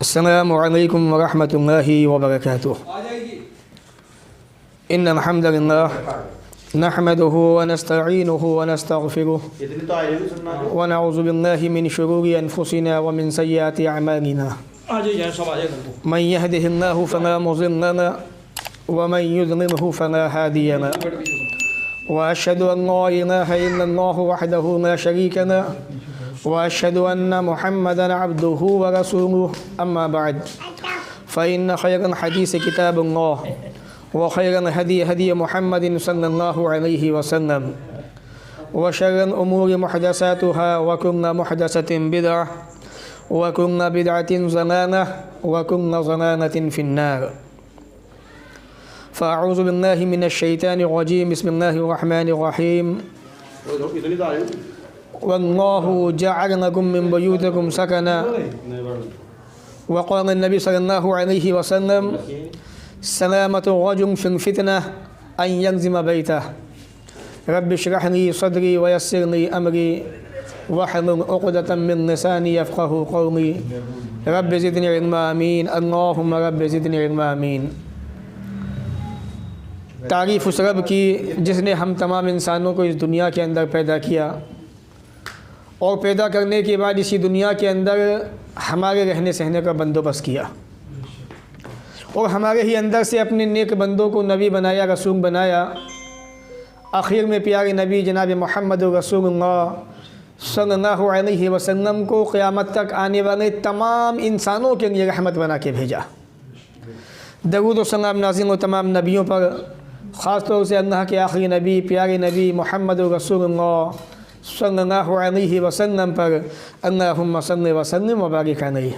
अस्सलामु अलैकुम वरहमतुल्लाहि वबरकातुह। इन्नल हम्दलिल्लाह नहमदुहु व नस्तईनुहु व नस्तगफिरुह व नऊज़ु बिल्लाहि मिन शुरूरि अनफुसिना व मिन सय्यिआति अमालिना। मन यहदिहिल्लाहु फला मुज़िल्ल लहु व मन युज़लिलहु फला हादिय लहु व अशहदु अन ला इलाहा इल्लल्लाहु वहदहु ला शरीका लहु व अशहदु अन्ना मुहम्मदन अब्दुहु व रसूलुहु। अम्मा बअद फ़इन्न खैरल हदीस किताबुल्लाह व खैरल हदी हदी मुहम्मदिन सल्लल्लाहु अलैहि वसल्लम व शर्रल उमूरि मुहदसातुहा व कुल्लु मुहदसतिन बिदअह व कुल्लु बिदअतिन ज़लालह व कुल्लु ज़लालतिन फिन्नार। फ़अऊज़ु बिल्लाहि मिनश शैतानिर रजीम। बिस्मिल्लाहिर रहमानिर रहीम। वल्लाहु जअल लकुम मिन बुयूतिकुम सकना व क़ाल नबी सल्लल्लाहु अलैहि वसल्लम सलामतु रजुल फिल फितना अन यल्ज़िम बैतह। रब्बि इश्रह ली सदरी व यस्सिर ली अमरी वहलुल उक़दतम मिन लिसानी यफ़क़हू क़ौली। रब्बि ज़िदनी इल्मा आमीन। अल्लाहुम्मा रब्बि ज़िदनी इल्मा आमीन। तारीफ़ उस रब की जिसने हम तमाम इंसानों को इस दुनिया के अंदर पैदा किया और पैदा करने के बाद इसी दुनिया के अंदर हमारे रहने सहने का बंदोबस्त किया और हमारे ही अंदर से अपने नेक बंदों को नबी बनाया, रसूल बनाया। आखिर में प्यारे नबी जनाब मोहम्मद रसूलुल्लाह सल्लल्लाहु अलैहि वसल्लम को क़यामत तक आने वाले तमाम इंसानों के लिए रहमत बना के भेजा। दरूद व सलाम नाज़िल हो तमाम नबियों पर, ख़ास तौर से अल्लाह के आखिरी नबी प्यारे नबी मोहम्मद रसूलुल्लाह सल्लल्लाहु अलैहि वसल्लम पर। अल्लाहुम्मा सल्लि व सल्लिम व बारिक अलैहि।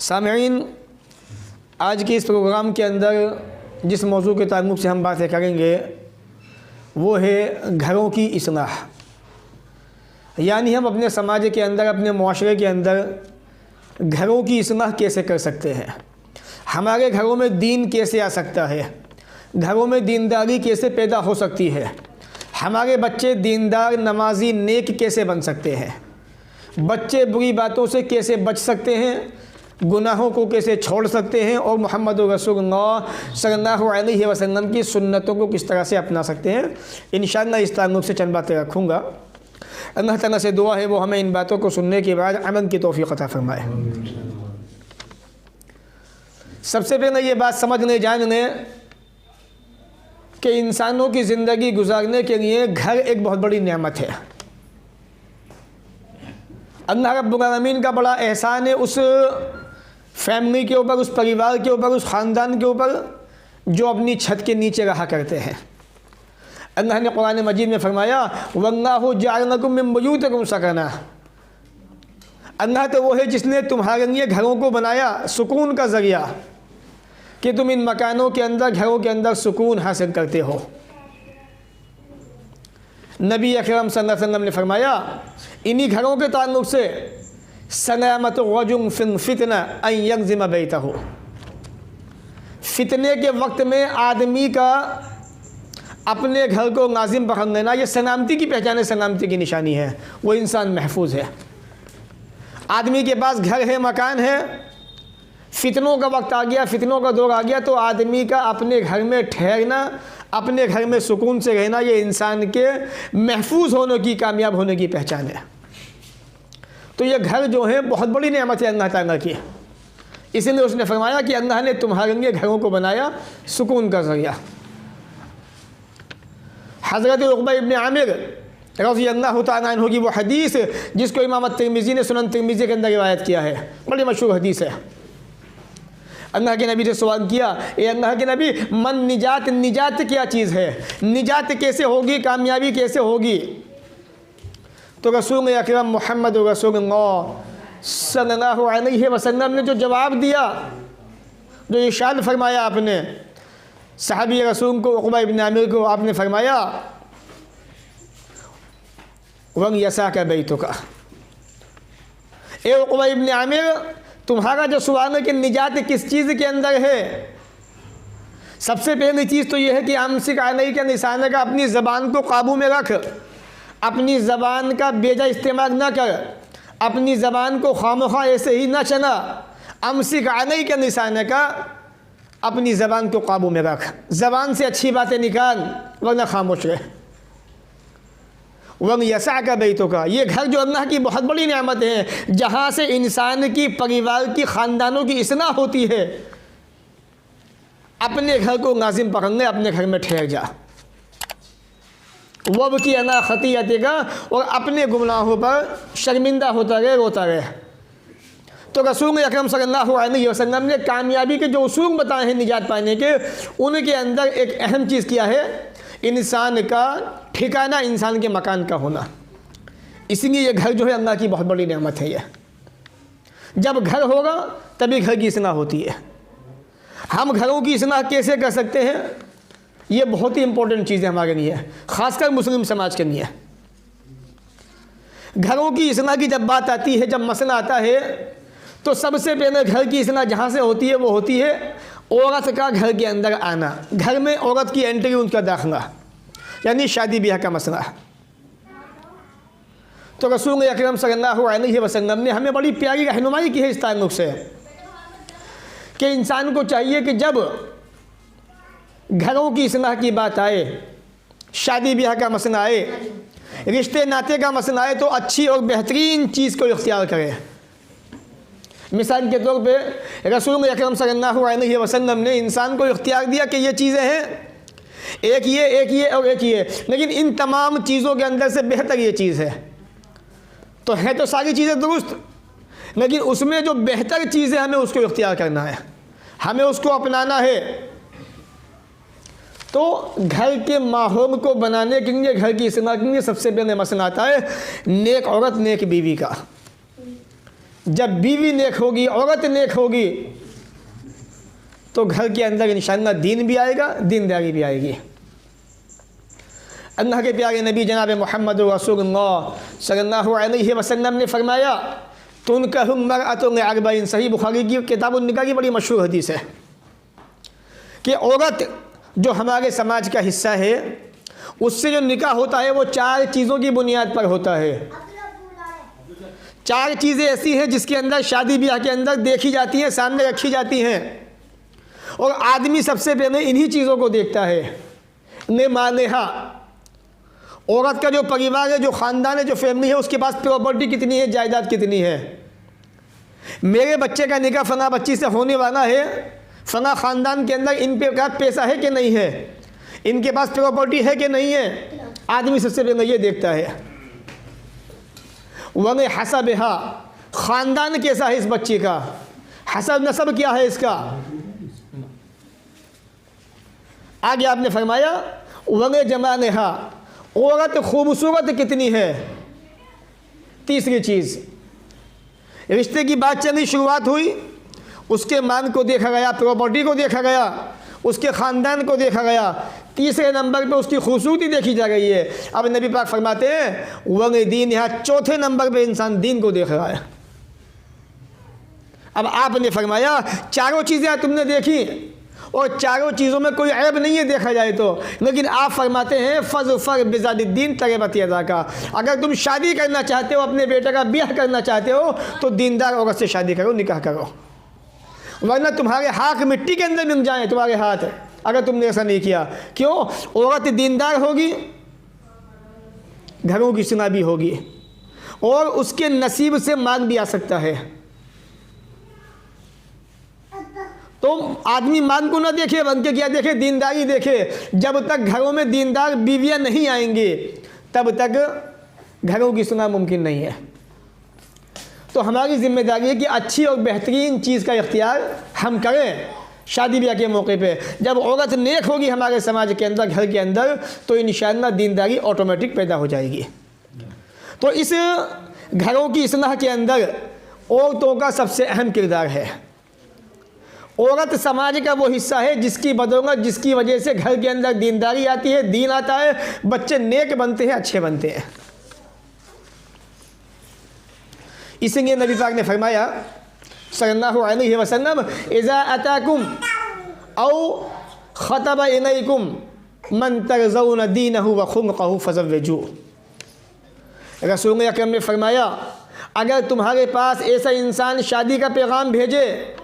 सामईन, आज के इस प्रोग्राम के अंदर जिस मौजू के ताल्लुक़ से हम बातें करेंगे वो है घरों की इस्लाह। यानी हम अपने समाज के अंदर, अपने मुआशरे के अंदर घरों की इस्लाह कैसे कर सकते हैं, हमारे घरों में दीन कैसे आ सकता है, घरों में दीनदारी कैसे पैदा हो सकती है, हमारे बच्चे दीनदार नमाजी नेक कैसे बन सकते हैं, बच्चे बुरी बातों से कैसे बच सकते हैं, गुनाहों को कैसे छोड़ सकते हैं और मोहम्मद रसूलुल्लाह सल्लल्लाहु अलैहि वसल्लम की सुन्नतों को किस तरह से अपना सकते हैं। इंशाअल्लाह इस ताल्लुक़ से चंद बातें रखूँगा। अल्लाह ताला से दुआ है वो हमें इन बातों को सुनने के बाद अमल की तौफ़ीक़ अता फ़रमाए। सबसे पहले ये बात समझ लें, जान लें कि इंसानों की ज़िंदगी गुजारने के लिए घर एक बहुत बड़ी नेमत है। अल्लाह रब्बुल आलमीन का बड़ा एहसान है उस फैमिली के ऊपर, उस परिवार के ऊपर, उस ख़ानदान के ऊपर जो अपनी छत के नीचे रहा करते हैं। अल्लाह ने कुरान मजीद में फरमाया वल्लाहु जअल लकुम मिन बुयूतिकुम सकना। अल्लाह तो वो है जिसने तुम्हारे लिए घरों को बनाया सुकून का ज़रिया, कि तुम इन मकानों के अंदर, घरों के अंदर सुकून हासिल करते हो। नबी अकरम सल्लल्लाहु अलैहि वसल्लम ने फरमाया इन्हीं घरों के ताल्लुक़ से सलामतु रजुल फिल फितना अन यल्ज़िम बैतहु। फितने के वक्त में आदमी का अपने घर को नाज़िम पकड़ लेना, ये सलामती की पहचान है, सलामती की निशानी है। वो इंसान महफूज है। आदमी के पास घर है, मकान है, फितनों का वक्त आ गया, फितनों का दौर आ गया तो आदमी का अपने घर में ठहरना, अपने घर में सुकून से रहना, ये इंसान के महफूज होने की, कामयाब होने की पहचान है। तो ये घर जो है बहुत बड़ी नेमत है अल्लाह ताला की। इसीलिए उसने फरमाया कि अल्लाह ने तुम्हारे लिए घरों को बनाया सुकून का ज़रिया। हज़रत उक़बा इब्न आमिर रज़ियल्लाहु तआला अन्हु की वो हदीस जिसको इमाम तिरमिज़ी ने सुनन तिरमिज़ी के अंदर रिवायत किया है, बड़ी मशहूर हदीस है। अल्लाह के नबी ने सवाल किया, ए अल्लाह के नबी, मन निजात, निजात क्या चीज़ है, निजात कैसे होगी, कामयाबी कैसे होगी? तो रसूल अकरम मोहम्मद रसूलुल्लाह सल्लल्लाहु अलैहि वसल्लम ने जो जवाब दिया, जो इरशाद फरमाया आपने सहाबी रसूल को, उक़बा इब्न आमिर को, आपने फरमाया वंग यसा का बैतुका। ए उक़बा इब्न आमिर, तुम्हारा जो सवाल है कि निजात किस चीज़ के अंदर है, सबसे पहली चीज़ तो यह है कि अमसिक अलैका लिसानक, अपनी ज़बान को काबू में रख, अपनी ज़बान का बेजा इस्तेमाल न कर, अपनी ज़बान को खामखा ऐसे ही ना चला, अमसिक अलैका का निशान का, अपनी ज़बान को काबू में रख, ज़बान से अच्छी बातें निकाल वरना खामोश रहे। वम यसा का बैतों का, ये घर जो अल्लाह की बहुत बड़ी नेमत है, जहाँ से इंसान की, परिवार की, ख़ानदानों की इस्लाह होती है। अपने घर को नाजिम पकड़ने, अपने घर में ठहर जा, वब की अना खतियत का, और अपने गुनाहों पर शर्मिंदा होता रहे, रोता रहे। तो रसूल अकरम सल्लल्लाहु अलैहि वसल्लम ने कामयाबी के जो उसूल बताए हैं निजात पाने के, उनके अंदर एक अहम चीज़ किया है, इंसान का ठिकाना, इंसान के मकान का होना। इसलिए ये घर जो है अल्लाह की बहुत बड़ी नेमत है। ये जब घर होगा तभी घर की इस्लाह होती है। हम घरों की इस्लाह कैसे कर सकते हैं, ये बहुत ही इंपॉर्टेंट चीज़ है हमारे लिए, ख़ासकर मुस्लिम समाज के लिए। घरों की इस्लाह की जब बात आती है, जब मसला आता है, तो सबसे पहले घर की इस्लाह जहाँ से होती है वो होती है औरत का घर के अंदर आना, घर में औरत की एंट्री, उनका दाखिला, यानी शादी ब्याह का मसला। तो रसूल अकरम सल्लल्लाहु अलैहि वसल्लम ने हमें बड़ी प्यारी रहनुमाई की है इस ताल्लुक़ से, कि इंसान को चाहिए कि जब घरों की इस्लाह की बात आए, शादी ब्याह का मसला आए, रिश्ते नाते का मसला आए, तो अच्छी और बेहतरीन चीज़ को इख्तियार करे। मिसाल के तौर पे रसूल अकरम सल्लल्लाहु अलैहि वसल्लम ने इंसान को इख्तियार दिया कि ये चीज़ें हैं, एक ये और एक ये, लेकिन इन तमाम चीज़ों के अंदर से बेहतर ये चीज़ है। तो है तो सारी चीज़ें दुरुस्त, लेकिन उसमें जो बेहतर चीज़ है हमें उसको इख्तियार करना है, हमें उसको अपनाना है। तो घर के माहौल को बनाने के लिए, घर की इस्लाह के लिए सबसे पहले मसला आता है नेक औरत, नेक बीवी का। जब बीवी नेक होगी, औरत नेक होगी, तो घर के अंदर इंशाअल्लाह दीन भी आएगा, दीनदारी भी आएगी। अल्लाह के प्यारे नबी जनाब मोहम्मद रसूलुल्लाह सल्लल्लाहु अलैहि वसल्लम ने फरमाया, तुनकहुल मरअतु लिअरबईन, सही बुखारी की किताबुन निकाह की बड़ी मशहूर हदीस है कि औरत जो हमारे समाज का हिस्सा है, उससे जो निकाह होता है वो 4 चीज़ों की बुनियाद पर होता है। 4 चीज़ें ऐसी हैं जिसके अंदर शादी ब्याह के अंदर देखी जाती हैं, सामने रखी जाती हैं, और आदमी सबसे पहले इन्हीं चीज़ों को देखता है। ने मानेहा, औरत का जो परिवार है, जो ख़ानदान है, जो फैमिली है, उसके पास प्रॉपर्टी कितनी है, जायदाद कितनी है। मेरे बच्चे का निकाह फ़ना बच्ची से होने वाला है, फ़ना ख़ानदान के अंदर इन पे का पैसा है कि नहीं है, इनके पास प्रॉपर्टी है कि नहीं है, आदमी सबसे पहले ये देखता है। वने हसबहा, ख़ानदान कैसा है इस बच्चे का, हसब नसब क्या है इसका। आगे आपने फरमाया वने जमानेहा, औरत खूबसूरत कितनी है। तीसरी चीज़, रिश्ते की बात चली, शुरुआत हुई, उसके मान को देखा गया, प्रॉपर्टी को देखा गया, उसके ख़ानदान को देखा गया, तीसरे नंबर पे उसकी खूबसूरती देखी जा रही है। अब नबी पाक फरमाते हैं वंग दीन, यहाँ चौथे नंबर पे इंसान दीन को देख रहा है। अब आपने फरमाया 4 चीज़ें तुमने देखी और 4 चीज़ों में कोई ऐब नहीं है देखा जाए तो, लेकिन आप फरमाते हैं फज़ बिज़ादिद्दीन तरबत यदा का, अगर तुम शादी करना चाहते हो, अपने बेटे का ब्याह करना चाहते हो, तो दीनदार औरत से शादी करो, निकाह करो, वरना तुम्हारे हाथ मिट्टी के अंदर मिल जाए तुम्हारे हाथ, अगर तुमने ऐसा नहीं किया। क्यों? औरत दीनदार होगी, घरों की सुना भी होगी, और उसके नसीब से मांग भी आ सकता है। तो आदमी मान को ना देखे, बन के क्या देखे, दीनदारी देखे। जब तक घरों में दीनदार बीवियां नहीं आएंगी तब तक घरों की सुना मुमकिन नहीं है। तो हमारी जिम्मेदारी है कि अच्छी और बेहतरीन चीज़ का इख्तियार हम करें शादी ब्याह के मौके पे। जब औरत नेक होगी हमारे समाज के अंदर, घर के अंदर, तो इंशाअल्लाह दीनदारी ऑटोमेटिक पैदा हो जाएगी। तो इस घरों की इस्लाह के अंदर औरतों का सबसे अहम किरदार है। औरत समाज का वो हिस्सा है जिसकी बदौलत, जिसकी वजह से घर के अंदर दीनदारी आती है, दीन आता है, बच्चे नेक बनते हैं, अच्छे बनते हैं। इसलिए नबी पाक ने फरमाया सल्लल्लाहु अलैहि वसल्लम, इज़ा अताकुम औ ख़तब इलैकुम मन तरज़ौन दीनहु व खुलक़हु फ़ज़व्विजू। रसूल अकरम ने फरमाया, अगर तुम्हारे पास ऐसा इंसान शादी का पैगाम भेजे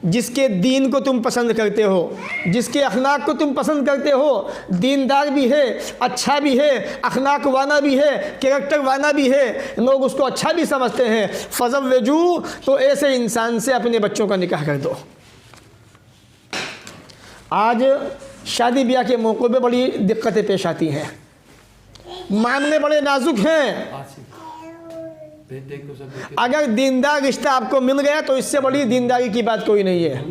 जिसके दीन को तुम पसंद करते हो, जिसके अखलाक को तुम पसंद करते हो, दीनदार भी है, अच्छा भी है, अखलाक वाला भी है, कैरेक्टर वाला भी है, लोग उसको अच्छा भी समझते हैं, फ़ज़व्विजू, तो ऐसे इंसान से अपने बच्चों का निकाह कर दो। आज शादी ब्याह के मौक़ों पे बड़ी दिक्कतें पेश आती हैं, मामले बड़े नाजुक हैं। अगर दीनदार रिश्ता आपको मिल गया तो इससे बड़ी दीनदारी की बात कोई नहीं है।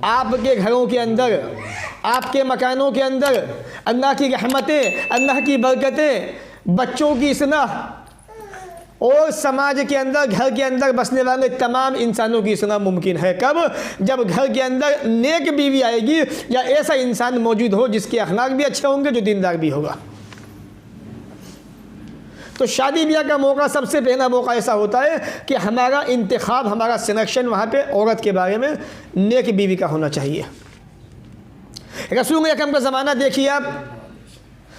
आपके घरों के अंदर, आपके मकानों के अंदर अल्लाह की रहमतें, अल्लाह की बरकतें, बच्चों की इस्लाह और समाज के अंदर, घर के अंदर बसने वाले तमाम इंसानों की इस्लाह मुमकिन है कब? जब घर के अंदर नेक बीवी आएगी या ऐसा इंसान मौजूद हो जिसके अखलाक भी अच्छे होंगे, जो दीनदार भी होगा। तो शादी ब्याह का मौका, सबसे पहला मौका ऐसा होता है कि हमारा इंतखाब, हमारा सिलेक्शन वहाँ पे औरत के बारे में नेक बीवी का होना चाहिए। रसूल अकरम का ज़माना देखिए आप,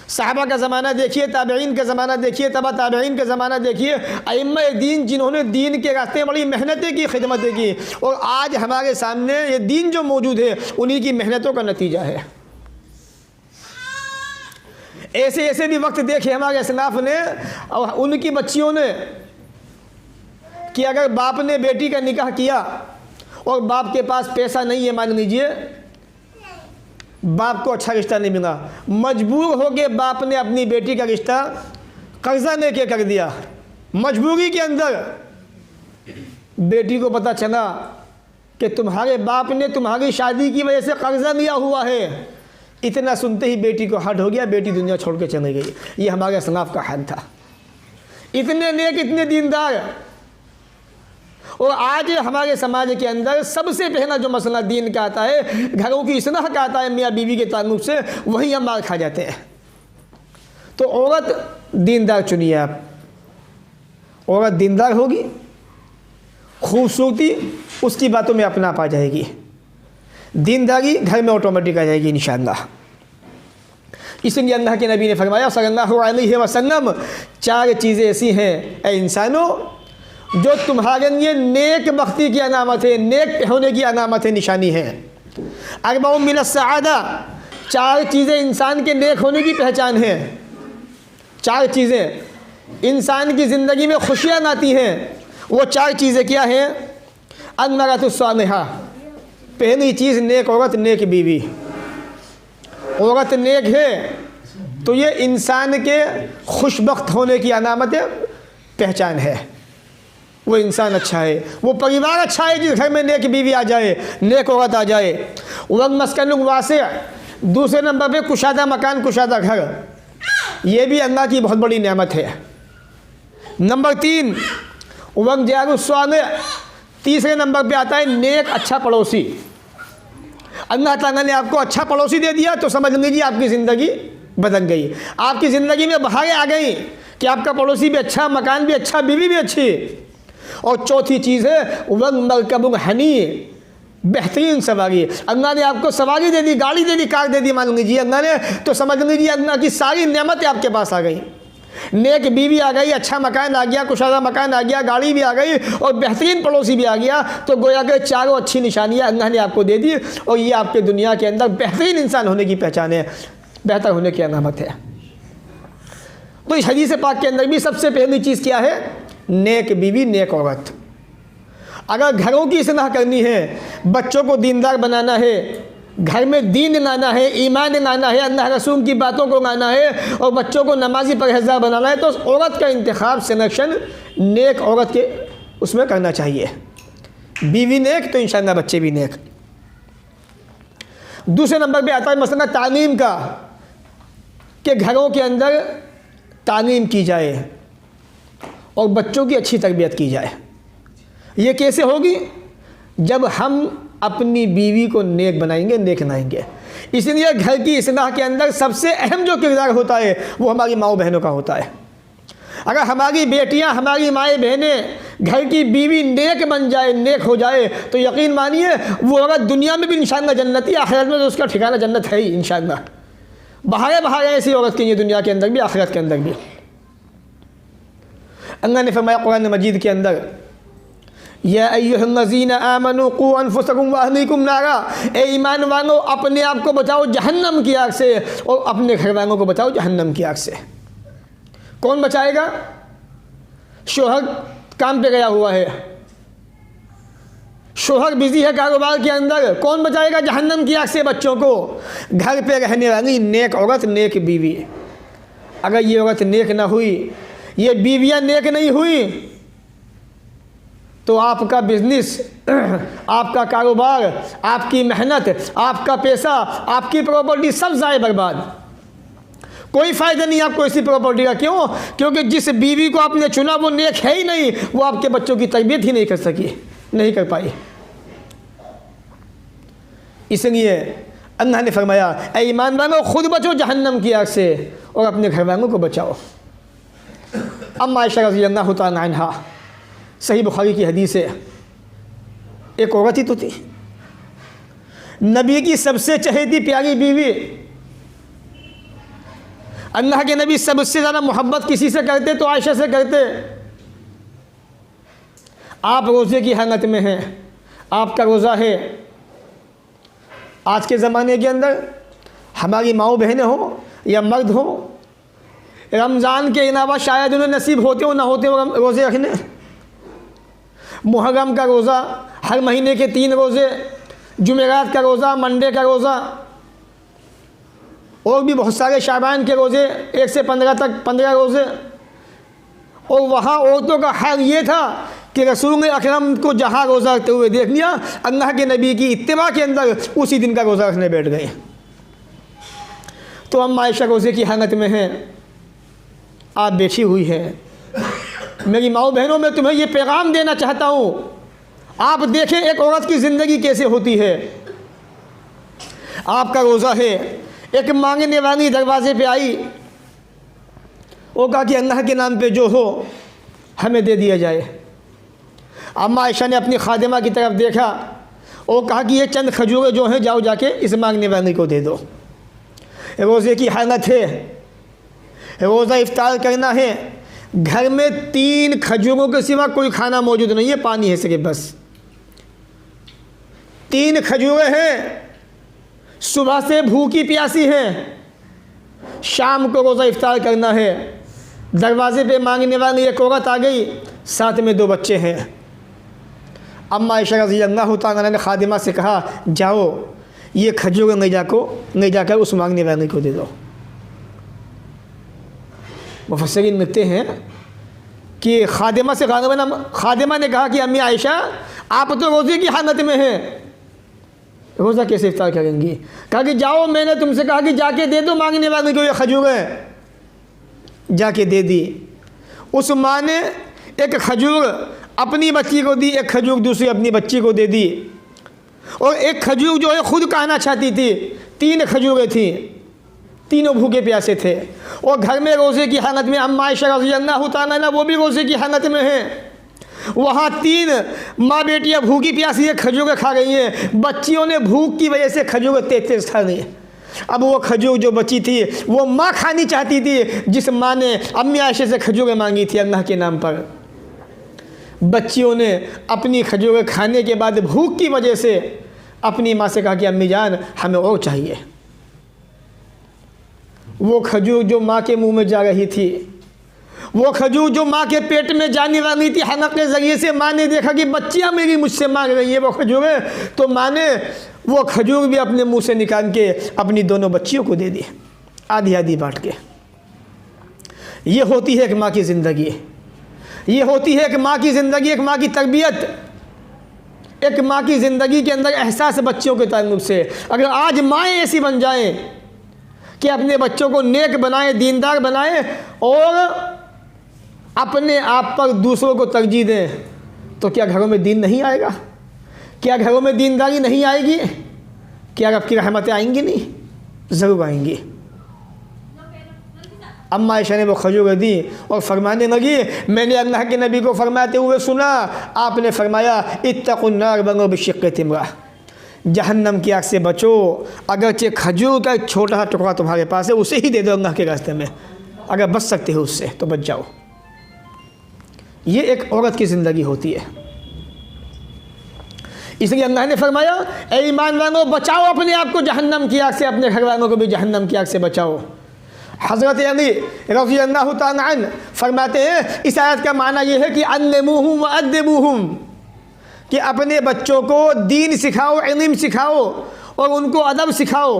सहाबा का ज़माना देखिए, ताबईन का ज़माना देखिए, तबा ताबईन का ज़माना देखिए, अइम्मा दीन जिन्होंने दीन के रास्ते बड़ी मेहनतें की, खिदमतें की, और आज हमारे सामने ये दीन जो मौजूद है उन्हीं की मेहनतों का नतीजा है। ऐसे ऐसे भी वक्त देखे हमारे असलाफ ने और उनकी बच्चियों ने कि अगर बाप ने बेटी का निकाह किया और बाप के पास पैसा नहीं है, मान लीजिए बाप को अच्छा रिश्ता नहीं मिला, मजबूर हो के बाप ने अपनी बेटी का रिश्ता कर्जा लेके कर दिया। मजबूरी के अंदर बेटी को पता चला कि तुम्हारे बाप ने तुम्हारी शादी की वजह से कर्जा लिया हुआ है। इतना सुनते ही बेटी को हट हो गया, बेटी दुनिया छोड़ के चली गई। ये हमारे असलाफ का हाल था। इतने नेक, इतने दीनदार, और आज हमारे समाज के अंदर सबसे पहला जो मसला दीन का आता है, घरों की इस्लाह का आता है, मियाँ बीवी के ताल्लुक़ से, वही हम मार खा जाते हैं। तो औरत दीनदार चुनिए आप। औरत दीनदार होगी, खूबसूरती उसकी बातों में अपना पा जाएगी, दीनदारी घर में ऑटोमेटिक आ जाएगी इंशाअल्लाह। इसलिए अल्लाह के नबी ने फरमाया सल्लल्लाहु अलैहि वसल्लम, 4 चीज़ें ऐसी हैं ऐ इंसानों जो तुम्हारे लिए नेक बख्ती की अलामत है, नेक होने की अलामत है, निशानी है। अरबउम मिन अस्सआदा, 4 चीज़ें इंसान के नेक होने की पहचान है। 4 चीज़ें इंसान की ज़िंदगी में खुशियाँ लाती हैं। वो 4 चीज़ें क्या हैं? अल-मरअतु सालिहा, पहली चीज़ नेक औरत, नेक बीवी। औरत नेक है तो ये इंसान के खुशबख्त होने की अलामत पहचान है। वो इंसान अच्छा है, वो परिवार अच्छा है जिस घर में नेक बीवी आ जाए, नेक औरत आ जाए। वक़्त मस्कन वासे, दूसरे नंबर पे कुशादा मकान, कुशादा घर, ये भी अल्लाह की बहुत बड़ी नेमत है। नंबर 3 वक़्त जारुस्वाले, तीसरे नंबर पे आता है नेक अच्छा पड़ोसी। अल्लाह ताला ने आपको अच्छा पड़ोसी दे दिया तो समझ लीजिए आपकी ज़िंदगी बदल गई, आपकी ज़िंदगी में बहारें आ गई कि आपका पड़ोसी भी अच्छा, मकान भी अच्छा, बीवी भी अच्छी। और चौथी चीज़ है वक़्त मरकबुल हनी, बेहतरीन सवारी। अल्लाह ने आपको सवारी दे दी, गाड़ी दे दी, कार दे दी, मान लीजिए अल्लाह ने, तो समझ लीजिए अल्लाह की सारी नेमतें आपके पास आ गई। नेक बीवी आ गई, अच्छा मकान आ गया, कुशादा मकान आ गया, गाड़ी भी आ गई और बेहतरीन पड़ोसी भी आ गया। तो गोया के चारों अच्छी निशानियाँ अल्लाह ने आपको दे दी और ये आपके दुनिया के अंदर बेहतरीन इंसान होने की पहचान है, बेहतर होने की अलामत है। तो इस हदीस पाक के अंदर भी सबसे पहली चीज़ क्या है? नेक बीवी, नेक औरत। अगर घरों की इस्लाह करनी है, बच्चों को दीनदार बनाना है, घर में दीन लाना है, ईमान लाना है, अल्लाह रसूल की बातों को लाना है और बच्चों को नमाजी परहेज़गार बनाना है, तो औरत का इंतखाब, सिलेक्शन नेक औरत के उसमें करना चाहिए। बीवी नेक तो इंशाअल्लाह बच्चे भी नेक। दूसरे नंबर पे आता है मसला तालीम का, कि घरों के अंदर तालीम की जाए और बच्चों की अच्छी तरबियत की जाए। ये कैसे होगी? जब हम अपनी बीवी को नेक बनाएंगे, नेक लाएंगे। इसलिए घर की इस्लाह के अंदर सबसे अहम जो किरदार होता है वो हमारी माँ बहनों का होता है। अगर हमारी बेटियां, हमारी माएँ बहनें, घर की बीवी नेक बन जाए, नेक हो जाए, तो यकीन मानिए वो औरत दुनिया में भी इंशाअल्लाह जन्नती, आखिरत में तो उसका ठिकाना जन्नत है ही इंशाअल्लाह। बहारे बहारे ऐसी औरत की दुनिया के अंदर भी, आखिरत के अंदर भी। अल्लाह ने फरमाया कुरान मजीद के अंदर, या अय्युहल्लज़ीना आमनू क़ू अनफुसकुम व अहलीकुम नारा, ए ईमान वालों अपने आप को बचाओ जहन्नम की आग से और अपने घर वालों को बचाओ जहन्नम की आग से। कौन बचाएगा? शोहर काम पे गया हुआ है, शोहर बिजी है कारोबार के अंदर, कौन बचाएगा जहन्नम की आग से बच्चों को? घर पे रहने वाली नेक औरत, नेक बीवी। अगर ये औरत नेक ना हुई, ये बीवियां नेक नहीं हुई, तो आपका बिजनेस, आपका कारोबार, आपकी मेहनत, आपका पैसा, आपकी प्रॉपर्टी सब जाए बर्बाद। कोई फ़ायदा नहीं आपको इसी प्रॉपर्टी का। क्यों? क्योंकि जिस बीवी को आपने चुना वो नेक है ही नहीं, वो आपके बच्चों की तरबियत ही नहीं कर सकी, नहीं कर पाई। इसलिए अल्लाह ने फरमाया, ऐ ईमान वालों खुद बचो जहन्नम की आग से और अपने घर वालों को बचाओ। अम्मा आयशा रज़ियल्लाहु तआला अन्हा, सही बुखारी की हदीस है, एक औरत ही तो थी, नबी की सबसे चहेती प्यारी बीवी। अल्लाह के नबी सबसे ज़्यादा मोहब्बत किसी से करते तो आयशा से करते। आप रोज़े की हालत में हैं, आपका रोज़ा है। आज के ज़माने के अंदर हमारी माओ बहनें हो या मर्द हो, रमज़ान के अलावा शायद उन्हें नसीब होते हो ना होते हो रोज़े रखने। मुहर्रम का रोज़ा, हर महीने के 3 रोज़े, जुमेरात का रोज़ा, मंडे का रोज़ा, और भी बहुत सारे शाबान के रोज़े, 1 से 15 तक 15 रोज़े। और वहाँ औरतों का हाल ये था कि रसूल अकरम को जहाँ रोज़ा रखते हुए देख लिया, अल्लाह के नबी की इत्तिबा के अंदर उसी दिन का रोज़ा रखने बैठ गए। तो अम्मा आयशा रोज़े की हालत में हैं, आप बैठी हुई हैं। मेरी माओ बहनों, मैं तुम्हें ये पैगाम देना चाहता हूँ, आप देखें एक औरत की ज़िंदगी कैसे होती है। आपका रोज़ा है, एक मांगने वाली दरवाज़े पे आई, वो कहा कि अल्लाह के नाम पे जो हो हमें दे दिया जाए। अम्मा आयशा ने अपनी खादिमा की तरफ देखा और कहा कि ये चंद खजूरें जो हैं जाओ जाके इस मांगने वाली को दे दो। रोज़े की हालत है, रोज़ा इफ्तार करना है, घर में 3 खजूरों के सिवा कोई खाना मौजूद नहीं है, पानी है सिर्फ बस। 3 खजूरें हैं, सुबह से भूखी प्यासी हैं, शाम को रोज़ा इफ्तार करना है। दरवाज़े पे मांगने वाली एक औरत आ गई, साथ में 2 बच्चे हैं। अम्मा आयशा रज़ियल्लाहु तआला अन्हा ने खादिमा से कहा, जाओ ये खजूर ले जाकर उस मांगने वाले को दे दो। मुफस्सिरीन लिखते हैं कि खादिमा ने कहा कि अम्मी आयशा, आप तो रोज़े की हालत में हैं, रोज़ा कैसे इफ्तार करेंगी? कहा कि जाओ, मैंने तुमसे कहा कि जाके दे दो मांगने वाले को ये खजूरें। जाके दे दी। उस माँ ने एक खजूर अपनी बच्ची को दी, एक खजूर दूसरी अपनी बच्ची को दे दी, और एक खजूर जो है खुद खाना चाहती थी। 3 खजूरें थी, तीनों भूखे प्यासे थे, और घर में रोज़े की हालत में अम्मा आयशा रज़ियल्लाहु तआला अन्हा वो भी रोज़े की हालत में हैं। वहाँ 3 माँ बेटियाँ भूखी प्यासी खजूरें खा रही हैं। बच्चियों ने भूख की वजह से खजूरें तेज खा रही। अब वो खजूर जो बची थी वो माँ खानी चाहती थी, जिस माँ ने अम्मी आयशा से खजूरें मांगी थी अल्लाह के नाम पर। बच्चियों ने अपनी खजूरें खाने के बाद भूख की वजह से अपनी माँ से कहा कि अम्मी जान हमें और चाहिए। वो खजूर जो माँ के मुंह में जा रही थी, वो खजूर जो माँ के पेट में जाने वाली थी, हलक के ज़रिए से माँ ने देखा कि बच्चियाँ मेरी मुझसे मांग रही है वो खजूरें, तो माँ ने वो खजूर भी अपने मुंह से निकाल के अपनी दोनों बच्चियों को दे दी, आधी आधी बांट के। ये होती है एक माँ की ज़िंदगी, ये होती है एक माँ की ज़िंदगी, एक माँ की तरबियत, एक माँ की ज़िंदगी के अंदर एहसास बच्चों के ताल्लुक़ से। अगर आज माएँ ऐसी बन जाएं कि अपने बच्चों को नेक बनाएं, दीनदार बनाएं और अपने आप पर दूसरों को तरजीह दें, तो क्या घरों में दीन नहीं आएगा? क्या घरों में दीनदारी नहीं आएगी? क्या रब की रहमतें आएंगी? नहीं, ज़रूर आएंगी। अम्मा आयशा ने वो खजूरें दी और फरमाने लगी, मैंने अल्लाह के नबी को फरमाते हुए सुना, आपने फरमाया इत्तक़ुन्नार वलो बिशिक़्क़ि तिमरा, जहन्नम की आग से बचो, अगरचे खजूर का एक छोटा सा टुकड़ा तुम्हारे पास है उसे ही दे दो अल्लाह के रास्ते में, अगर बच सकते हो उससे तो बच जाओ। ये एक औरत की ज़िंदगी होती है। इसलिए अल्लाह ने फरमाया, ए ईमान वालों, बचाओ अपने आप को जहन्नम की आग से, अपने घर वालों को भी जहन्नम की आग से बचाओ। हज़रत अली रज़ी अल्लाह तआला अन्हु फरमाते हैं, इस आयत का माना यह है कि अल्लिमूहुम व अद्दिबूहुम, कि अपने बच्चों को दीन सिखाओ, इल्म सिखाओ और उनको अदब सिखाओ।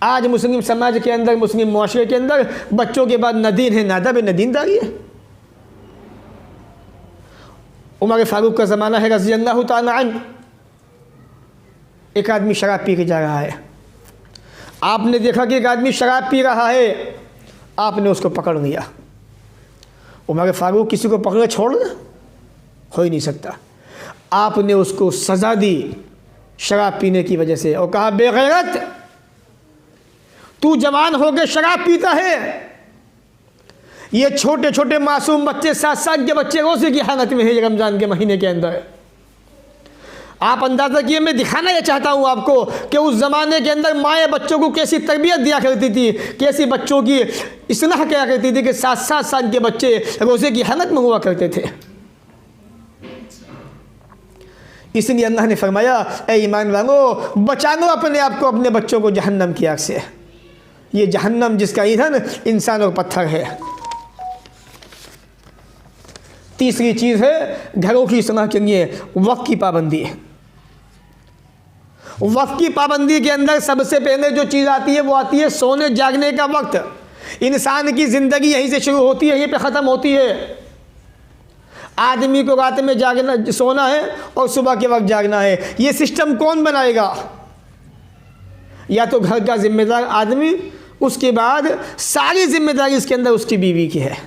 आज मुस्लिम समाज के अंदर, मुस्लिम मुआशरे के अंदर बच्चों के बाद न दीन है, न अदब है, न दीनदारी है। उमर फारूक का ज़माना है रज़ी अल्लाह तआला अन्हु, एक आदमी शराब पी के जा रहा है। आपने देखा कि एक आदमी शराब पी रहा है, आपने उसको पकड़ लिया। उमर फारूक किसी को पकड़ छोड़ दे, हो ही नहीं सकता। आपने उसको सज़ा दी शराब पीने की वजह से, और कहा, बेगैरत, तू जवान हो के शराब पीता है। ये छोटे छोटे मासूम बच्चे, 7 साल के बच्चे रोज़े की हालत में है रमज़ान के महीने के अंदर। आप अंदाज़ा किए, मैं दिखाना ये चाहता हूँ आपको कि उस ज़माने के अंदर माएँ बच्चों को कैसी तरबियत दिया करती थी, कैसी बच्चों की इस्लाह किया करती थी कि 7-7 साल के बच्चे रोज़े की हालत में हुआ करते थे। इसलिए अल्लाह ने फरमाया, ए ईमान वालों, बचा लो अपने आप को, अपने बच्चों को जहन्नम की आग से। ये जहन्नम जिसका ईंधन इंसान और पत्थर है। तीसरी चीज़ है घरों की इस्लाह के लिए वक्त की पाबंदी। वक्त की पाबंदी के अंदर सबसे पहले जो चीज़ आती है वो आती है सोने जागने का वक्त। इंसान की ज़िंदगी यहीं से शुरू होती है, यहीं पे ख़त्म होती है। आदमी को रात में जागना, सोना है और सुबह के वक्त जागना है। ये सिस्टम कौन बनाएगा? या तो घर का जिम्मेदार आदमी, उसके बाद सारी जिम्मेदारी इसके अंदर उसकी बीवी की है।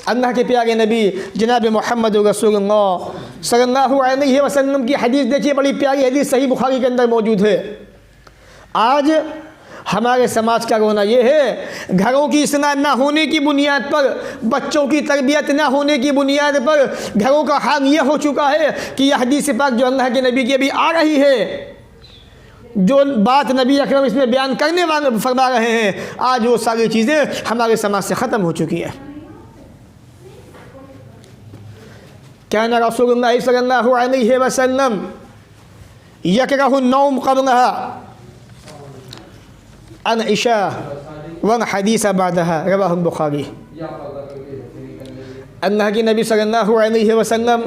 अल्लाह के प्यारे नबी जनाब मोहम्मद रसूलुल्लाह सल्लल्लाहु अलैहि वसल्लम की हदीस देखिए, बड़ी प्यारी हदीस सही बुखारी के अंदर मौजूद है। आज हमारे समाज का रोना ये है, घरों की इस्लाह ना होने की बुनियाद पर, बच्चों की तरबियत ना होने की बुनियाद पर घरों का हाल ये हो चुका है कि यह हदीस पाक जो अल्लाह के नबी की अभी आ रही है, जो बात नबी अकरम इसमें बयान करने वाले फरमा रहे हैं, आज वो सारी चीज़ें हमारे समाज से ख़त्म हो चुकी हैं। कान रसूलुल्लाह सल्लल्लाहु अलैहि वसल्लम यकरहु नौम क़ब्लहा अन इशा वन हदीस बादहा, रवाहु बुखारी। अल्लाह की नबी सल्लल्लाहु अलैहि वसल्लम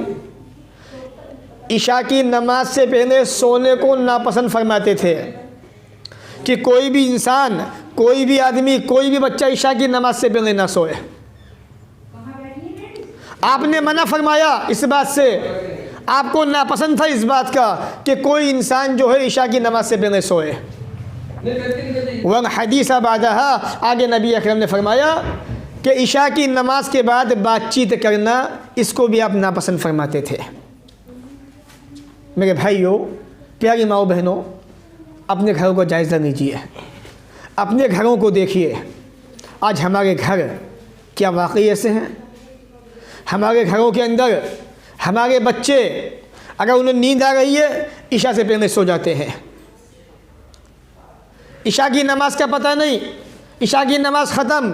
इशा की नमाज से पहले सोने को नापसंद फरमाते थे कि कोई भी इंसान, कोई भी आदमी, कोई भी बच्चा इशा की नमाज से पहले ना सोए। आपने मना फरमाया इस बात से, आपको नापसंद था इस बात का कि कोई इंसान जो है इशा की नमाज से पहले सोए। वन हदीस बादहा, आगे नबी अकरम ने फरमाया कि इशा की नमाज के बाद बातचीत करना, इसको भी आप नापसंद फरमाते थे। मेरे भाइयों, प्यारी माओ बहनों, अपने घरों को जायज़ा लीजिए, अपने घरों को देखिए। आज हमारे घर क्या वाकई ऐसे हैं? हमारे घरों के अंदर हमारे बच्चे, अगर उन्हें नींद आ रही है, इशा से पहले सो जाते हैं। इशा की नमाज का पता नहीं, इशा की नमाज ख़त्म।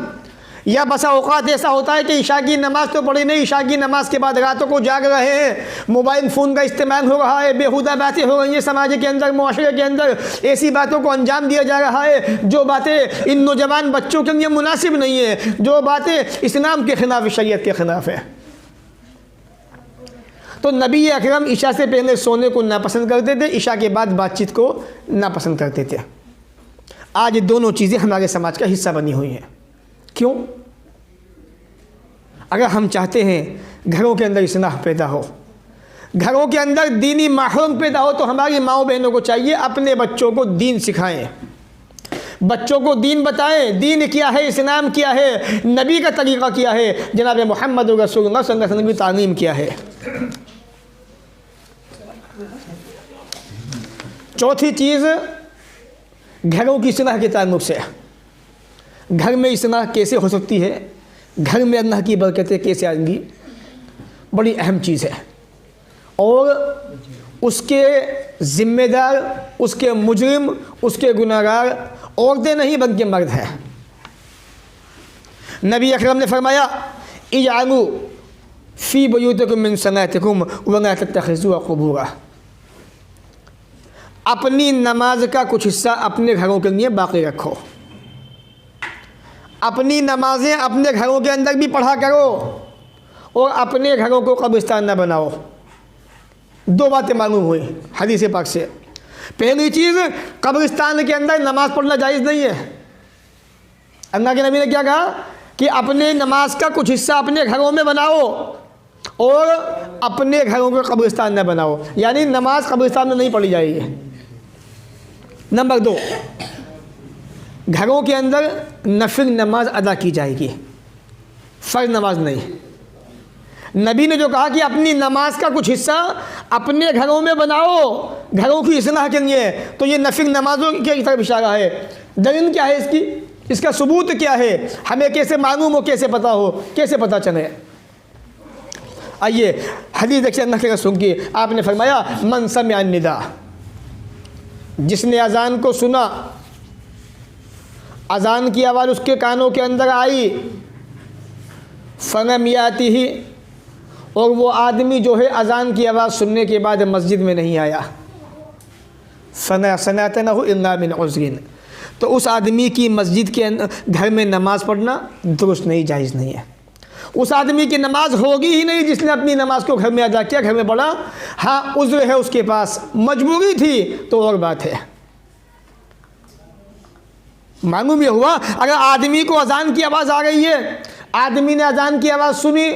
या बसा औक़ात ऐसा होता है कि इशा की नमाज तो पढ़ी नहीं, इशा की नमाज के बाद रातों को जाग रहे हैं, मोबाइल फ़ोन का इस्तेमाल हो रहा है, बेहुदा बातें हो रही हैं समाज के अंदर, मुआशरे के अंदर। ऐसी बातों को अंजाम दिया जा रहा है जो बातें इन नौजवान बच्चों के लिए मुनासिब नहीं है, जो बातें इस्लाम के ख़िलाफ़, शरीयत के ख़िलाफ़ है। तो नबी अकरम इशा से पहले सोने को नापसंद करते थे, इशा के बाद बातचीत को नापसंद करते थे। आज दोनों चीज़ें हमारे समाज का हिस्सा बनी हुई हैं। क्यों? अगर हम चाहते हैं घरों के अंदर इस्लाह पैदा हो, घरों के अंदर दीनी माहौल पैदा हो, तो हमारी माओ बहनों को चाहिए अपने बच्चों को दीन सिखाएं, बच्चों को दीन बताएं। दीन क्या है, इस्लाम क्या है, नबी का तरीक़ा क्या है, जनाब मोहम्मद रसूलुल्लाह सल्लल्लाहु अलैहि वसल्लम की तालीम क्या है। चौथी चीज़, घरों की इस्लाह के ताल्लुक़ से घर में इस्लाह कैसे हो सकती है, घर में अल्लाह की बरकतें कैसे आएंगी, बड़ी अहम चीज़ है। और उसके ज़िम्मेदार, उसके मुजरिम, उसके गुनहगार औरतें नहीं बल्कि मर्द हैं। नबी अकरम ने फरमाया इजालू फ़ी बुयूतिकुम मिन सलातिकुम वला तत्तखिज़ू क़ुबूरा, अपनी नमाज का कुछ हिस्सा अपने घरों के लिए बाकी रखो। अपनी नमाजें अपने घरों के अंदर भी पढ़ा करो और अपने घरों को कब्रिस्तान न बनाओ। दो बातें मालूम हुई हदीस पाक से। पहली चीज़, कब्रिस्तान के अंदर नमाज़ पढ़ना जायज़ नहीं है। अल्लाह के नबी ने क्या कहा कि अपने नमाज का कुछ हिस्सा अपने घरों में बनाओ और अपने घरों को कब्रिस्तान न बनाओ, यानी नमाज कब्रिस्तान में नहीं पढ़ी जाएगी। नंबर 2, घरों के अंदर नफिल नमाज अदा की जाएगी, फ़र्ज़ नमाज नहीं। नबी ने जो कहा कि अपनी नमाज का कुछ हिस्सा अपने घरों में बनाओ घरों की इस्लाह के लिए, तो ये नफिल नमाजों की तरफ इशारा है। दलील क्या है इसकी, इसका सबूत क्या है, हमें कैसे मालूम हो, कैसे पता हो, कैसे पता चले? आइए हदीस देखिए अल्लाह के रसूल की। आपने फरमाया मन समिअ निदा, जिसने अजान को सुना, अजान की आवाज़ उसके कानों के अंदर आई, फलम यातिही, और वो आदमी जो है अजान की आवाज़ सुनने के बाद मस्जिद में नहीं आया, सनअतनहु इल्ला मिन उज़्रिन, तो उस आदमी की मस्जिद के घर में नमाज़ पढ़ना दुरुस्त नहीं, जायज़ नहीं है। उस आदमी की नमाज होगी ही नहीं जिसने अपनी नमाज को घर में अदा किया, घर में पढ़ा। हाँ, उज़्र है उसके पास, मजबूरी थी तो और बात है। मालूम ये हुआ, अगर आदमी को अजान की आवाज़ आ रही है, आदमी ने अजान की आवाज़ सुनी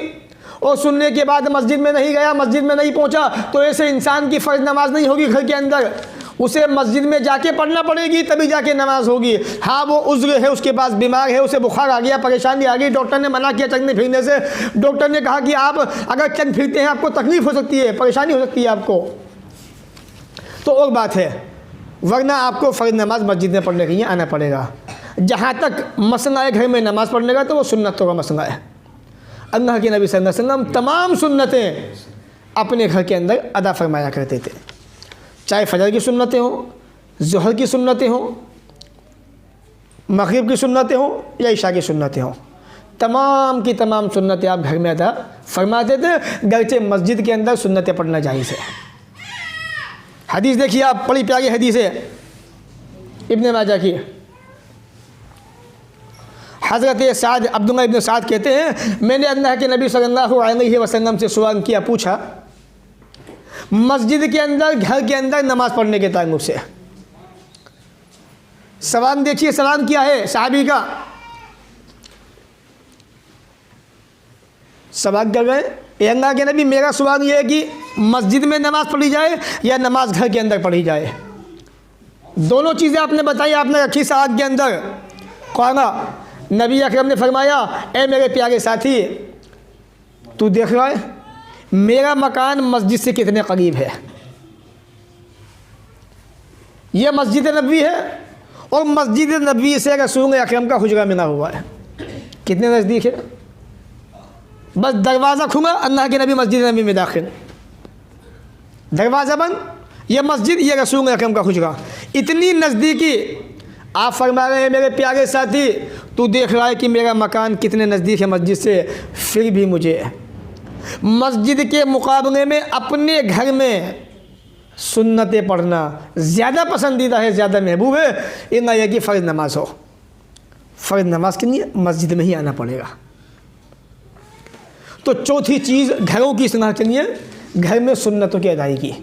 और सुनने के बाद मस्जिद में नहीं गया, मस्जिद में नहीं पहुंचा, तो ऐसे इंसान की फ़र्ज़ नमाज नहीं होगी घर के अंदर, उसे मस्जिद में जाके पढ़ना पड़ेगी, तभी जाके नमाज होगी। हाँ, वो उज़्र है, उसके पास बीमार है, उसे बुखार आ गया, परेशानी आ गई, डॉक्टर ने मना किया चलने फिरने से, डॉक्टर ने कहा कि आप अगर चल फिरते हैं आपको तकलीफ़ हो सकती है, परेशानी हो सकती है आपको, तो और बात है, वरना आपको फ़र्ज़ नमाज मस्जिद में पढ़ने के लिए आना पड़ेगा। जहाँ तक मसला है घर में नमाज पढ़ने का, तो वो सुन्नतों का मसला है। अल्लाह के नबी सल्लल्लाहु अलैहि वसल्लम तमाम सुन्नतें अपने घर के अंदर अदा फरमाया करते थे, चाहे फजर की सुन्नतें हों, ज़ोहर की सुन्नतें हों, मग़रिब की सुन्नतें हों या इशा की सुन्नतें हों, तमाम की तमाम सुन्नतें आप घर में अदा फरमाते थे, गरचे मस्जिद के अंदर सुन्नतें पढ़ना जायज़ है। हदीस देखिए आप, बड़ी प्यारी हदीस है इब्न माजा की। हज़रत साद अब्दुल्लाह इब्न साद कहते हैं, मैंने अल्लाह के नबी सल्लल्लाहु अलैहि वसल्लम से सवाल किया, पूछा मस्जिद के अंदर, घर के अंदर नमाज़ पढ़ने के ताल्लुक़ से। सवाल देखिए, सवाल क्या है साहबी का, सवाल कर गए, अल्लाह के नबी मेरा सवाल ये है कि मस्जिद में नमाज़ पढ़ी जाए या नमाज घर के अंदर पढ़ी जाए। दोनों चीज़ें आपने बताई, आपने रखी सवाल के अंदर। कौन? नबी अकरम ने फरमाया, ए मेरे प्यारे साथी, तू देख रहा है मेरा मकान मस्जिद से कितने करीब है। यह मस्जिद नबवी है और मस्जिद नबवी से रसूल अकरम का हुजरा मिला हुआ है, कितने नज़दीक है। बस दरवाज़ा खुला, अल्लाह के नबी मस्जिद नबी में दाखिल, दरवाज़ा बंद, यह मस्जिद, यह रसूल अकरम का हुजरा, इतनी नज़दीकी। आप फरमा रहे हैं मेरे प्यारे साथी, तू देख रहा है कि मेरा मकान कितने नज़दीक है मस्जिद से, फिर भी मुझे मस्जिद के मुकाबले में अपने घर में सुन्नतें पढ़ना ज़्यादा पसंदीदा है, ज़्यादा महबूब है। इतना यह कि फ़र्ज़ नमाज हो, फ़र्ज़ नमाज के लिए मस्जिद में ही आना पड़ेगा। तो चौथी चीज़, घरों की इस्लाह के लिए घर में सुन्नतों की अदायगी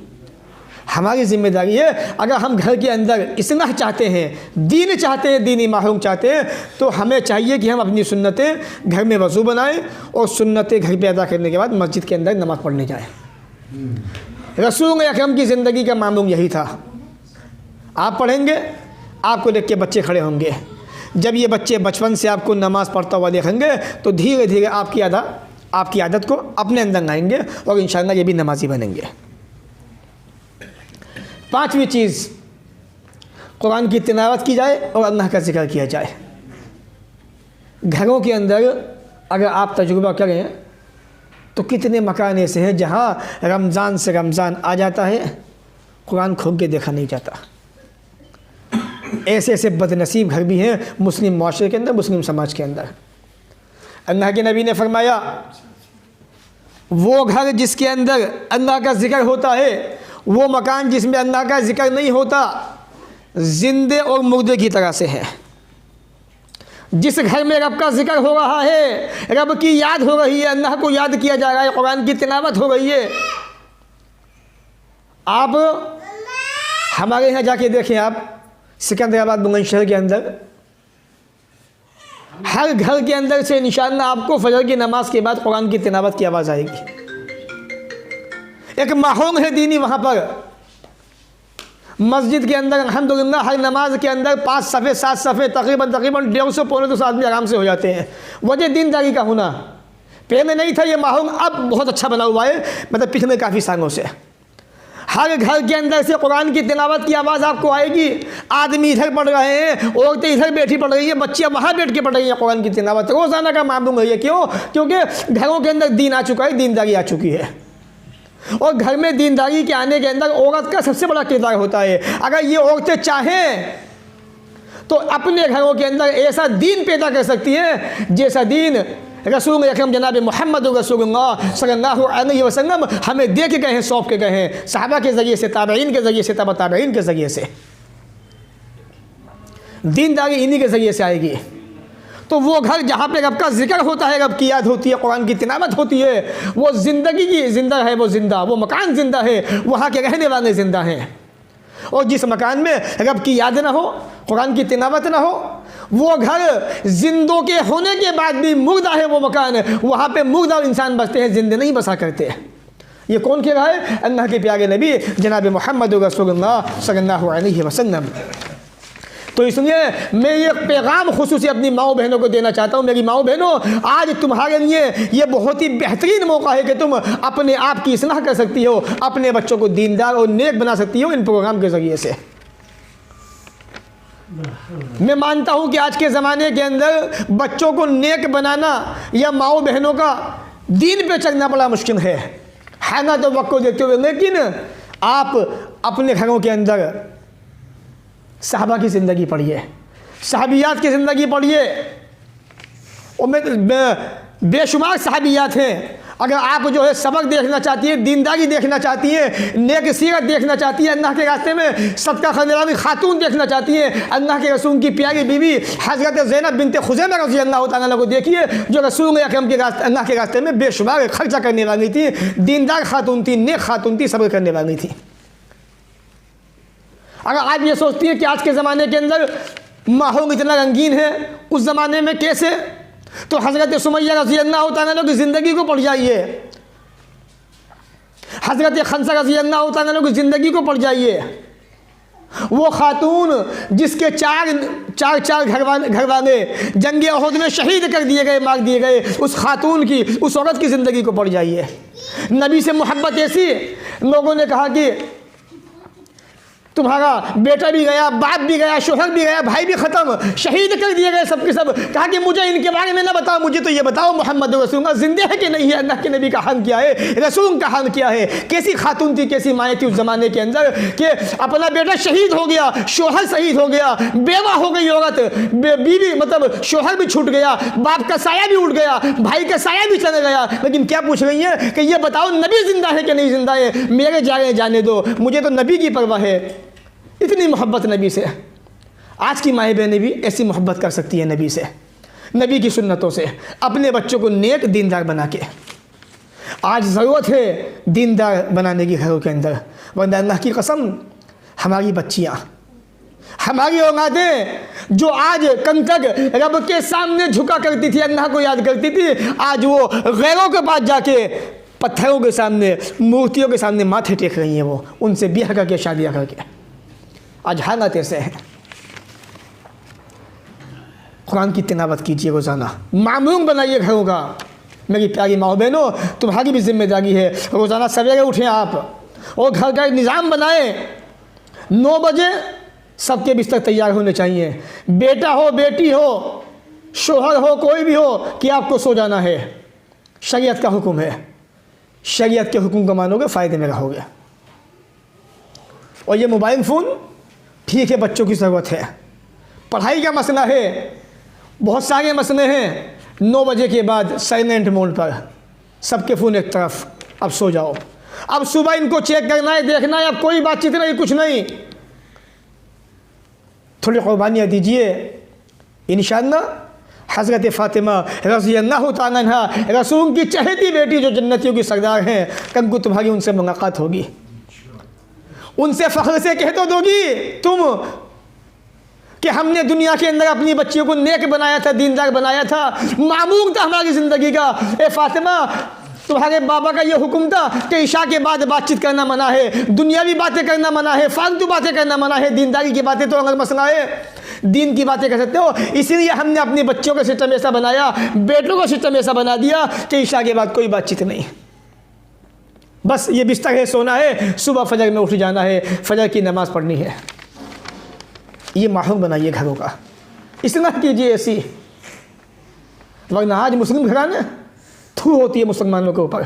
हमारी ज़िम्मेदारी है। अगर हम घर के अंदर इस्लाह चाहते हैं, दीन चाहते हैं, दीनी माहौल चाहते हैं, तो हमें चाहिए कि हम अपनी सुन्नतें घर में वज़ू बनाएं और सुन्नतें घर पे अदा करने के बाद मस्जिद के अंदर नमाज़ पढ़ने जाएं। रसूल अकरम की ज़िंदगी का मामूल यही था। आप पढ़ेंगे, आपको देख के बच्चे खड़े होंगे। जब ये बच्चे बचपन से आपको नमाज़ पढ़ता हुआ देखेंगे तो धीरे धीरे आपकी आदत को अपने अंदर लाएंगे और इंशाअल्लाह ये भी नमाजी बनेंगे। पांचवी चीज़, कुरान की तिलावत की जाए और अल्लाह का जिक्र किया जाए। घरों के अंदर अगर आप तजुर्बा करें तो कितने मकान ऐसे हैं जहाँ रमज़ान से रमज़ान आ जाता है, कुरान खोल के देखा नहीं जाता। ऐसे ऐसे बदनसीब घर भी हैं मुस्लिम माशरे के अंदर, मुस्लिम समाज के अंदर। अल्लाह के नबी ने फरमाया वो घर जिसके अंदर अल्लाह का ज़िक्र होता है, वो मकान जिसमें अल्लाह का ज़िक्र नहीं होता, जिंदे और मुर्दे की तरह से है। जिस घर में रब का ज़िक्र हो रहा है, रब की याद हो रही है, अल्लाह को याद किया जा रहा है, कुरान की तिलावत हो रही है। आप हमारे यहाँ जाके देखें, आप सिकंदराबाद बुलंदशहर के अंदर हर घर के अंदर से इंशाअल्लाह आपको फजर की नमाज के बाद कुरान की तिलावत की आवाज़ आएगी। एक माहौल है दीनी वहाँ पर। मस्जिद के अंदर अल्हम्दुलिल्लाह हर नमाज के अंदर 5 सफ़े 7 सफ़े तकरीबन 150 पौने 200 आदमी आराम से हो जाते हैं। वजह दीनदारी का होना। पहले नहीं था ये माहौल, अब बहुत अच्छा बना हुआ है, मतलब पिछले काफ़ी सालों से। हर घर के अंदर से कुरान की तिलावत की आवाज़ आपको आएगी। आदमी इधर पढ़ रहे हैं, औरतें इधर बैठी पढ़ रही हैं, बच्चियाँ वहाँ बैठ के पढ़ रही हैं कुरान की तिलावत। रोज़ाना का मामूल है। क्यों? क्योंकि घरों के अंदर दीन आ चुका है, दीनदारी आ चुकी है। और घर में दीनदारी के आने के अंदर औरत का सबसे बड़ा किरदार होता है। अगर ये औरतें चाहें तो अपने घरों के अंदर ऐसा दीन पैदा कर सकती हैं जैसा दीन रसूल अकरम जनाब मोहम्मद रसूलुल्लाह सल्लल्लाहु अलैहि वसल्लम हमें दे के गए हैं, सौंप के गए हैं, सहाबा के ज़रिए से, ताबईन के ज़रिए से, तबा ताबईन के ज़रिए से। दीनदारी इन्हीं के ज़रिए से आएगी। तो वो घर जहाँ पे रब का जिक्र होता है, रब की याद होती है, कुरान की तिलावत होती है, वो ज़िंदगी की जिंदा है, वो जिंदा, वो मकान जिंदा है, वहाँ के रहने वाले जिंदा हैं। और जिस मकान में रब की याद ना हो, कुरान की तिलावत ना हो, वो घर जिंदों के होने के बाद भी मुर्दा है वो मकान। वहाँ पे मुर्दा इंसान बसते हैं, जिंदे नहीं बसा करते। ये कौन कह रहा है? अल्लाह के प्यारे नबी जनाब मोहम्मद रसूलुल्लाह सल्लल्लाहु अलैहि वसल्लम। तो इसलिए मैं ये पैगाम खुसूसी अपनी माओ बहनों को देना चाहता हूँ। मेरी माओ बहनों, आज तुम्हारे लिए ये बहुत ही बेहतरीन मौका है कि तुम अपने आप की इस्लाह कर सकती हो, अपने बच्चों को दीनदार और नेक बना सकती हो इन प्रोग्राम के ज़रिए से। मैं मानता हूँ कि आज के ज़माने के अंदर बच्चों को नेक बनाना या माओ बहनों का दीन पे चलना बड़ा मुश्किल है ना, तो वक्त को देखते हुए। लेकिन आप अपने घरों के अंदर सहाबा की ज़िंदगी पढ़िए, सहाबियात की ज़िंदगी पढ़िए, और बेशुमार सहाबियात हैं। अगर आप जो है सबक देखना चाहती हैं, दीनदारी देखना चाहती हैं, नेक सीरत देखना चाहती हैं, अल्लाह के रास्ते में सदका करने वाली खातून देखना चाहती हैं, अल्लाह के रसूल की प्यारी बीवी हज़रत ज़ैनब बिनते खुज़ैमा रज़ी अल्लाह तआला को देखिए, जो रसूल अकरम के रास्ते, अल्लाह के रास्ते में बेशुमार खर्चा करने वाली थी, दीनदार खातून थी, नेक खातून थी, सब्र करने वाली थी। अगर आप ये सोचती हैं कि आज के ज़माने के अंदर माहौल इतना रंगीन है, उस ज़माने में कैसे, तो हज़रत सुमैया रज़ी अल्लाह तआला की ज़िंदगी को पढ़ जाइए, हज़रत खंसा रज़ी अल्लाह तआला की ज़िंदगी को पढ़ जाइए। वो खातून जिसके चार घर वाले जंग उहद में शहीद कर दिए गए, मार दिए गए, उस खातून की, उस औरत की ज़िंदगी को पढ़ जाइए। नबी से मोहब्बत ऐसी, लोगों ने कहा कि तुम्हारा बेटा भी गया, बाप भी गया, शोहर भी गया, भाई भी ख़त्म, शहीद कर दिए गए सब के सब। कहा कि मुझे इनके बारे में ना बताओ, मुझे तो ये बताओ मोहम्मद रसूलुल्लाह जिंदे है कि नहीं है, अल्लाह के नबी का हाल क्या है, रसूल का हाल क्या है। कैसी खातून थी, कैसी माएँ थी उस ज़माने के अंदर कि अपना बेटा शहीद हो गया, शोहर शहीद हो गया, बेवा हो गई औरत, बीवी मतलब शोहर भी छूट गया, बाप का साया भी उठ गया, भाई का साया भी चला गया, लेकिन क्या पूछ रही है कि ये बताओ नबी जिंदा है कि नहीं जिंदा है, मेरे जाने दो, मुझे तो नबी की परवाह है। इतनी मोहब्बत नबी से। आज की माएँ बहनें भी ऐसी मोहब्बत कर सकती है नबी से, नबी की सुन्नतों से, अपने बच्चों को नेक दीनदार बना के। आज ज़रूरत है दीनदार बनाने की घरों के अंदर, वरना अल्लाह की कसम हमारी बच्चियाँ, हमारी औलादें जो आज कंकक रब के सामने झुका करती थी, अल्लाह को याद करती थी, आज वो गैरों के पास जाके पत्थरों के सामने, मूर्तियों के सामने माथे टेक रही हैं। वो उनसे ब्याह करके, शादियाँ करके। आज हालात ऐसे हैं। कुरान की तिलावत कीजिए रोज़ाना, मामूल बनाइए घरों का। मेरी प्यारी माँ बहनों, तुम्हारी भी जिम्मेदारी है, रोज़ाना सवेरे उठें आप और घर का एक निज़ाम बनाएं। 9 बजे सबके बिस्तर तैयार होने चाहिए, बेटा हो, बेटी हो, शोहर हो, कोई भी हो, कि आपको सो जाना है। शरीयत का हुक्म है, शरीयत के हुक्म को मानोगे, फ़ायदे में रहोगे। और ये मोबाइल फ़ोन ठीक है, बच्चों की ज़रूरत है, पढ़ाई का मसला है, बहुत सारे मसले हैं, 9 बजे के बाद साइलेंट मोड पर, सबके फ़ोन एक तरफ, अब सो जाओ। अब सुबह इनको चेक करना है, देखना है, अब कोई बातचीत नहीं, कुछ नहीं। थोड़ी कुर्बानियाँ दीजिए, इंशाअल्लाह हज़रत फ़ातिमा रज़ियल्लाहु ताला अन्हा, रसूल की चहेती बेटी जो जन्नतियों की सरदार हैं, कल को तुम्हारी उनसे मुलाकात होगी। उनसे फ़ख्र से कह तो दोगी तुम कि हमने दुनिया के अंदर अपनी बच्चियों को नेक बनाया था, दीनदार बनाया था, मामूल था हमारी ज़िंदगी का। ए फ़ातिमा, तुम्हारे बाबा का ये हुक्म था कि इशा के बाद बातचीत करना मना है, दुनियावी बातें करना मना है, फालतू बातें करना मना है, दीनदारी की बातें तो अगर मसला है, दीन की बातें कर सकते हो। इसीलिए हमने अपने बच्चों का सिस्टम ऐसा बनाया, बेटों का सिस्टम ऐसा बना दिया कि इशा के बाद कोई बातचीत नहीं, बस ये बिस्तर है, सोना है, सुबह फजर में उठ जाना है, फजर की नमाज़ पढ़नी है। ये माहौल बनाइए घरों का, इस्लाह कीजिए ऐसी, वरना आज मुस्लिम घराने थू होती है मुसलमानों के ऊपर।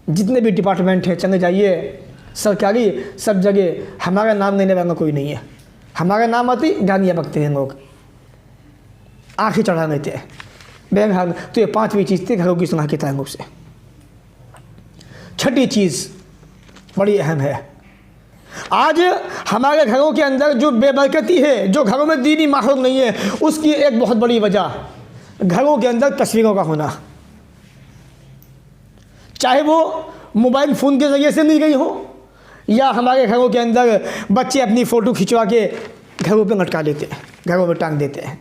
जितने भी डिपार्टमेंट हैं चले जाइए, सरकारी सब जगह हमारा नाम लेने वाला कोई नहीं है। हमारा नाम आती गालियाँ बकते हैं लोग, आँखें चढ़ा लेते हैं। बहरहाल तो ये 5वीं चीज़ थी घरों की सुलह के ताल्लुक़ से। 6ठी चीज़ बड़ी अहम है। आज हमारे घरों के अंदर जो बेबरकती है, जो घरों में दीनी माहौल नहीं है, उसकी एक बहुत बड़ी वजह घरों के अंदर तस्वीरों का होना। चाहे वो मोबाइल फ़ोन के ज़रिए से ली गई हो, या हमारे घरों के अंदर बच्चे अपनी फ़ोटो खिंचवा के घरों पे लटका देते हैं, घरों में टांग देते हैं,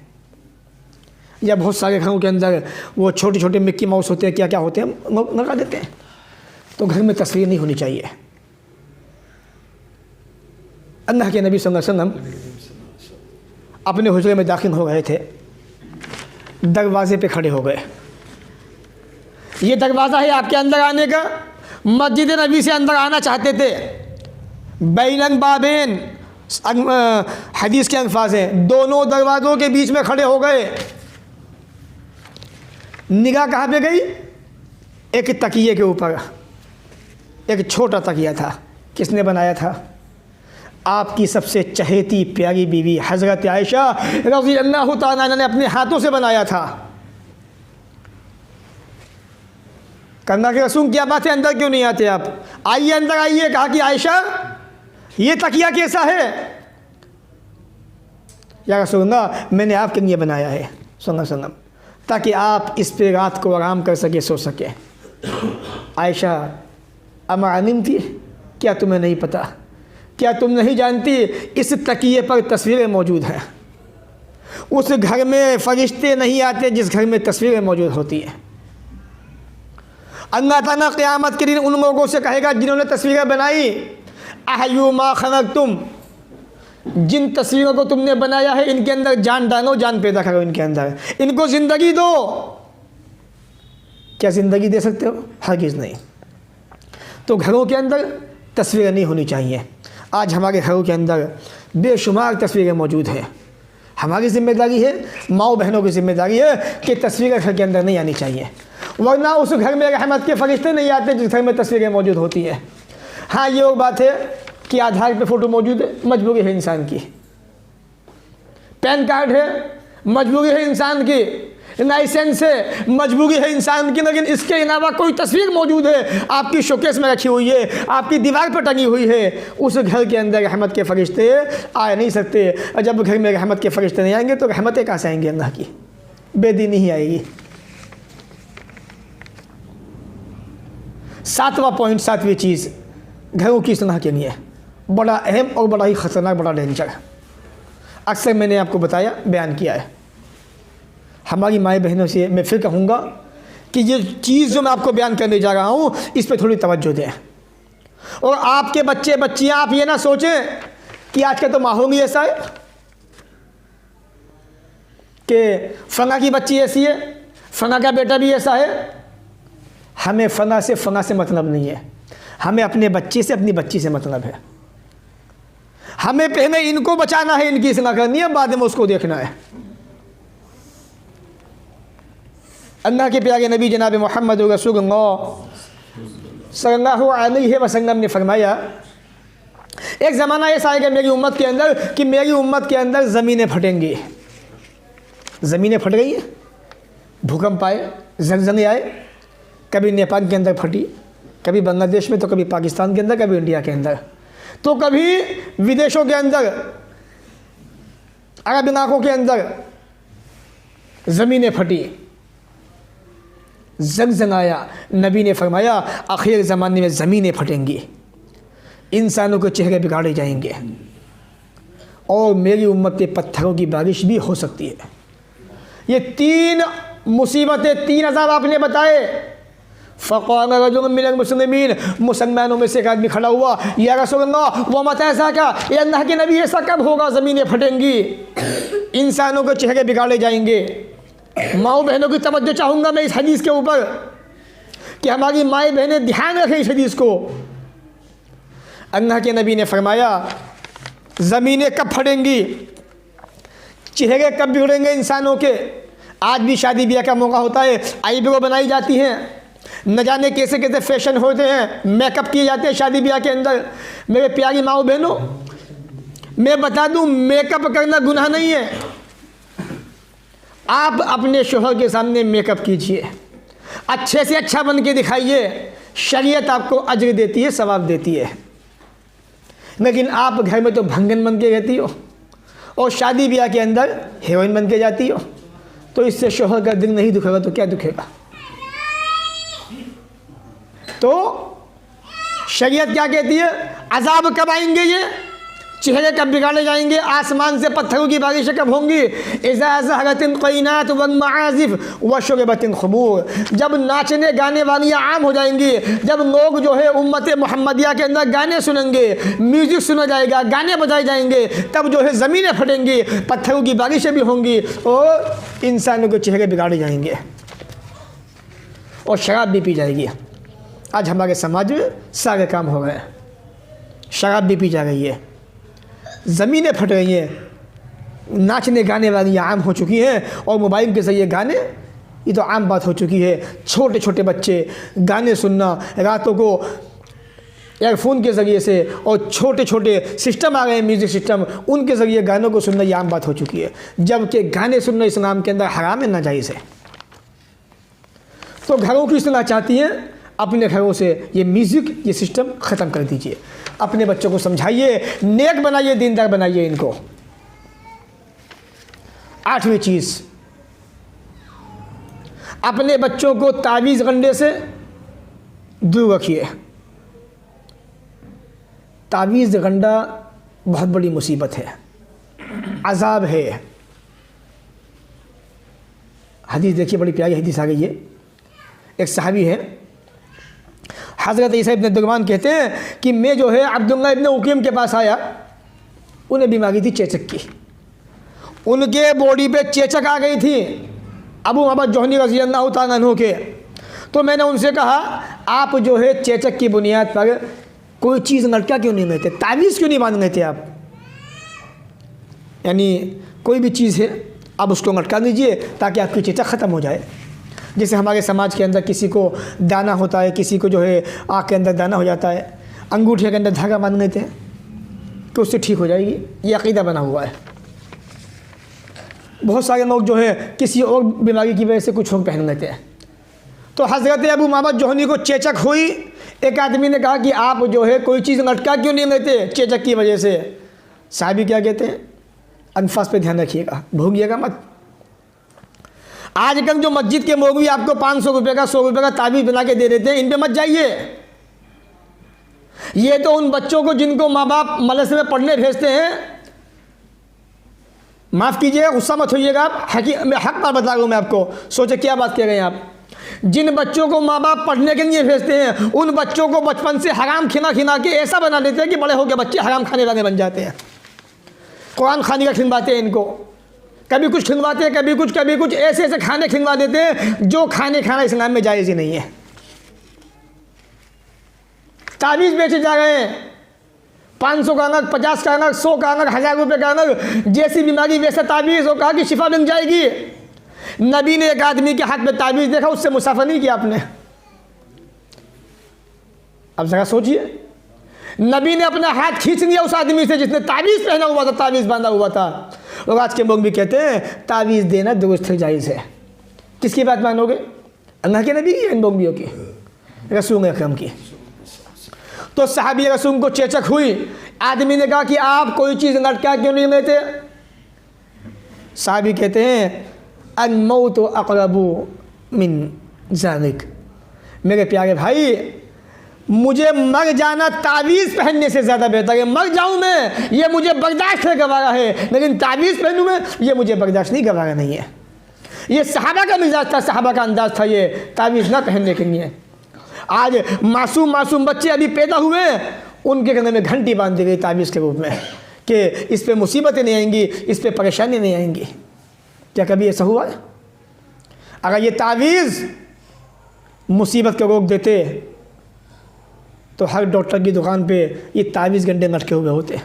या बहुत सारे घरों के अंदर वो छोटे छोटे मिक्की माउस होते हैं, क्या क्या होते हैं, लगा देते हैं। तो घर में तस्वीर नहीं होनी चाहिए। अल्लाह के नबी सल्लल्लाहु अलैहि वसल्लम अपने हुजरे में दाखिल हो गए थे, दरवाज़े पे खड़े हो गए। ये दरवाज़ा है आपके अंदर आने का। मस्जिद नबी से अंदर आना चाहते थे, बैनन बाबेन हदीस के अल्फाज हैं, दोनों दरवाज़ों के बीच में खड़े हो गए। निगाह कहाँ पे गई? एक तकिए के ऊपर, एक छोटा तकिया था। किसने बनाया था? आपकी सबसे चहेती प्यारी बीवी हज़रत आयशा रज़ियल्लाहु ताला अन्हा ने अपने हाथों से बनाया था। करना के रसूल, क्या बात है, अंदर क्यों नहीं आते आप? आइए अंदर आइए। कहा कि आयशा ये तकिया कैसा है? या रसूलल्लाह, मैंने आपके लिए बनाया है सल्लल्लाहु अलैहि वसल्लम, ताकि आप इस पे रात को आराम कर सके, सो सके। आयशा, अमानिम थी, क्या तुम्हें नहीं पता? क्या तुम नहीं जानती इस तकिए पर तस्वीरें मौजूद हैं? उस घर में फरिश्ते नहीं आते जिस घर में तस्वीरें मौजूद होती हैं। अल्लाह ताला क़यामत के दिन उन लोगों से कहेगा जिन्होंने तस्वीरें बनाई, अहयू मा खलक़तुम, जिन तस्वीरों को तुमने बनाया है इनके अंदर जान डालो, जान पैदा करो, इनके अंदर इनको ज़िंदगी दो। क्या ज़िंदगी दे सकते हो? हरगिज़ नहीं। तो घरों के अंदर तस्वीरें नहीं होनी चाहिए। आज हमारे घरों के अंदर बेशुमार तस्वीरें मौजूद हैं। हमारी ज़िम्मेदारी है, माओ बहनों की ज़िम्मेदारी है कि तस्वीरें घर के अंदर नहीं आनी चाहिए, वरना उस घर में रहमत के फरिश्ते नहीं आते जिस घर में तस्वीरें मौजूद होती है। हाँ, ये वो बात है कि आधार पे फ़ोटो मौजूद है, मजबूरी है इंसान की। पैन कार्ड है, मजबूरी है इंसान की। लाइसेंस है, मजबूरी है इंसान की। लेकिन इसके अलावा कोई तस्वीर मौजूद है, आपकी शोकेस में रखी हुई है, आपकी दीवार पर टंगी हुई है, उस घर के अंदर रहमत के फरिश्ते आ नहीं सकते। और जब घर में रहमत के फरिश्ते नहीं आएंगे तो रहमतें कहाँ से आएंगी? अल्लाह की बेदीनी ही आएगी। 7वां पॉइंट, 7वीं चीज़ घरों की इस्लाह के लिए बड़ा अहम और बड़ा ही ख़तरनाक, बड़ा डेंजर। अक्सर मैंने आपको बताया, बयान किया है। हमारी माएँ बहनों से मैं फिर कहूँगा कि ये चीज़ जो मैं आपको बयान करने जा रहा हूँ, इस पर थोड़ी तवज्जो दें। और आपके बच्चे बच्चियाँ, आप ये ना सोचें कि आज का तो माहौल ही ऐसा है कि फना की बच्ची ऐसी है, फना का बेटा भी ऐसा है। हमें फना से मतलब नहीं है, हमें अपने बच्चे से, अपनी बच्ची से मतलब है। हमें पहले इनको बचाना है, इनकी इस्लाह करनी है, बाद में उसको देखना है। अल्लाह के प्यारे नबी जनाब मोहम्मद रसूलुल्लाह सल्लल्लाहु अलैहि वसल्लम ने फरमाया, एक ज़माना ऐसा आएगा मेरी उम्मत के अंदर कि मेरी उम्मत के अंदर ज़मीनें फटेंगी। ज़मीनें फट गई हैं, भूकंप आए, जलजले आए, कभी नेपाल के अंदर फटी, कभी बांग्लादेश में, तो कभी पाकिस्तान के अंदर, कभी इंडिया के अंदर, तो कभी विदेशों के अंदर, अरब इलाकों के अंदर ज़मीनें फटी, जलजलाया। नबी ने फरमाया आखिर ज़माने में ज़मीनें फटेंगी, इंसानों के चेहरे बिगाड़े जाएंगे और मेरी उम्मत पे पत्थरों की बारिश भी हो सकती है। ये 3 मुसीबतें, 3 अज़ाब आपने बताए। फ़क़ाल रजुल मिनल मुस्लिमीन, मुसलमानों में से एक आदमी खड़ा हुआ, या रसूलल्लाह व मता ऐसा क्या, ये अल्लाह के नबी ऐसा कब होगा ज़मीनें फटेंगी, इंसानों के चेहरे बिगाड़े जाएंगे। माओ बहनों की तवज्जो चाहूँगा मैं इस हदीस के ऊपर कि हमारी माएँ बहनें ध्यान रखें इस हदीस को। अल्लाह के नबी ने फरमाया ज़मीनें कब फटेंगी, चेहरे कब बिगड़ेंगे इंसानों के। आज भी शादी ब्याह का मौका होता है, आईब्रो बनाई जाती हैं, न जाने कैसे कैसे फैशन होते हैं, मेकअप किए जाते हैं शादी ब्याह के अंदर। मेरे प्यारी माओ बहनों, मैं बता दूं मेकअप करना गुनाह नहीं है। आप अपने शोहर के सामने मेकअप कीजिए, अच्छे से अच्छा बन के दिखाइए, शरीयत आपको अजर देती है, सवाब देती है। लेकिन आप घर में तो भंगन बन के रहती हो और शादी ब्याह के अंदर हीरोइन बन के जाती हो, तो इससे शोहर का दिल नहीं दुखेगा तो क्या दुखेगा। तो शरीयत क्या कहती है, अजाब कब आएंगे, ये चेहरे कब बिगाड़े जाएंगे, आसमान से पत्थरों की बारिशें कब होंगी। इज़ा ज़हरतिन क़ैनात वल मआज़िफ़ व शुरबतिन ख़ुमूर, जब नाचने गाने वालियाँ आम हो जाएंगी, जब लोग जो है उम्मत मुहम्मदिया के अंदर गाने सुनेंगे, म्यूज़िक सुना जाएगा, गाने बजाए जाएंगे, तब जो है ज़मीनें फटेंगी, पत्थरों की बारिशें भी होंगी और इंसानों के चेहरे बिगाड़े जाएंगे और शराब भी पी जाएगी। आज हमारे समाज में सारे काम हो गए, शराब भी पी जा रही है, ज़मीनें फट रही हैं, नाचने गाने वाली आम हो चुकी हैं और मोबाइल के ज़रिए गाने, ये तो आम बात हो चुकी है। छोटे छोटे बच्चे गाने सुनना, रातों को एयरफोन के ज़रिए से, और छोटे छोटे सिस्टम आ गए हैं म्यूज़िक सिस्टम, उनके ज़रिए गानों को सुनना ये आम बात हो चुकी है। जबकि गाने सुनना इस्लाम के अंदर हराम है, नाजायज़ है। तो घरों की इस्लाह चाहती हैं, अपने घरों से ये म्यूज़िक, ये सिस्टम ख़त्म कर दीजिए। अपने बच्चों को समझाइए, नेक बनाइए, दीनदार बनाइए इनको। 8वीं चीज़, अपने बच्चों को तावीज़ गंडे से दूर रखिए। तावीज़ गंडा बहुत बड़ी मुसीबत है, अजाब है। हदीस देखिए, बड़ी प्यारी हदीस आ गई है। एक सहाबी है, हज़रत ईसा इब्न दुगमान कहते हैं कि मैं जो है अब्दुल्लाह इब्न उकीम के पास आया, उन्हें बीमारी थी चेचक की, उनके बॉडी पे चेचक आ गई थी, अबू अब्बास जोहनी रज़ी अल्लाह तआला अन्हु के। तो मैंने उनसे कहा आप जो है चेचक की बुनियाद पर कोई चीज़ लटका क्यों नहीं लेते, तावीज़ क्यों नहीं बांध लेते आप, यानी कोई भी चीज़ है आप उसको लटका दीजिए ताकि आपकी चेचक ख़त्म हो जाए। जैसे हमारे समाज के अंदर किसी को दाना होता है, किसी को जो है आँख के अंदर दाना हो जाता है, अंगूठे के अंदर धागा बांध लेते हैं तो उससे ठीक हो जाएगी, ये अक़ीदा बना हुआ है। बहुत सारे लोग जो है किसी और बीमारी की वजह से कुछ और पहन लेते हैं। तो हज़रत अबू अब्बास जोहनी को चेचक हुई, एक आदमी ने कहा कि आप जो है कोई चीज़ लटका क्यों नहीं लेते चेचक की वजह से। साहबी क्या कहते हैं, अल्फाज पे ध्यान रखिएगा, भूलिएगा मत। आजकल जो मस्जिद के मौलवी आपको 500 रुपये का, 100 रुपये का ताबीज़ बना के दे देते हैं, इन पे मत जाइए। ये तो उन बच्चों को जिनको माँ बाप मदरसे में पढ़ने भेजते हैं, माफ़ कीजिएगा, गुस्सा मत होइएगा आप, मैं हक बात बता रहा हूँ मैं आपको, सोचे क्या बात कह रहे हैं आप। जिन बच्चों को माँ बाप पढ़ने के लिए भेजते हैं, उन बच्चों को बचपन से हराम खिला खिला के ऐसा बना देते हैं कि बड़े होकर बच्चे हराम खाने वाले बन जाते हैं। कुरान खाने का खिलवाते हैं इनको, कभी कुछ खिलवाते हैं, कभी कुछ ऐसे ऐसे खाने खिलवा देते हैं जो खाना इस्लाम में जायज़ ही नहीं है। तावीज़ बेचे जा रहे हैं, 500 का अंक, 50 का अंक, 100 का अंक, 1000 रुपये का अंक, जैसी बीमारी वैसा तावीज़ हो, कहा कि शिफा मिल जाएगी। नबी ने एक आदमी के हाथ में तावीज़ देखा, उससे मुसाफा नहीं किया आपने। अब जरा सोचिए, नबी ने अपना हाथ खींच लिया उस आदमी से जिसने तावीज़ पहना हुआ था, तावीज़ बांधा हुआ था। और आज के लोग भी कहते हैं तावीज़ देना दुरुस्त जायज़ है। किसकी बात मानोगे? अल्लाह के नबी की, इन बोंगियों की, रसूल अकरम की। तो सहाबी रसूल को चेचक हुई। आदमी ने कहा कि आप कोई चीज़ लटका क्यों नहीं लेते? सहाबी कहते हैं अल मौत अक़रबु मिन ज़ालिक, मेरे प्यारे भाई मुझे मर जाना तावीज़ पहनने से ज़्यादा बेहतर है। मर जाऊँ मैं, ये मुझे बर्दाश्त नहीं गवारा है, लेकिन तावीज़ पहनूँ मैं, ये मुझे बर्दाश्त नहीं गवारा नहीं है। ये सहाबा का मिजाज था, सहाबा का अंदाज़ था ये तावीज़ ना पहनने के लिए। आज मासूम बच्चे अभी पैदा हुए, उनके गले में घंटी बांध दी गई तावीज़ के रूप में कि इस पर मुसीबतें नहीं आएंगी, इस पर परेशानी नहीं आएंगी। क्या कभी ऐसा हुआ? अगर ये तावीज़ मुसीबत को रोक देते तो हर डॉक्टर की दुकान पे ये तावीज़ गंडे लटके हुए होते,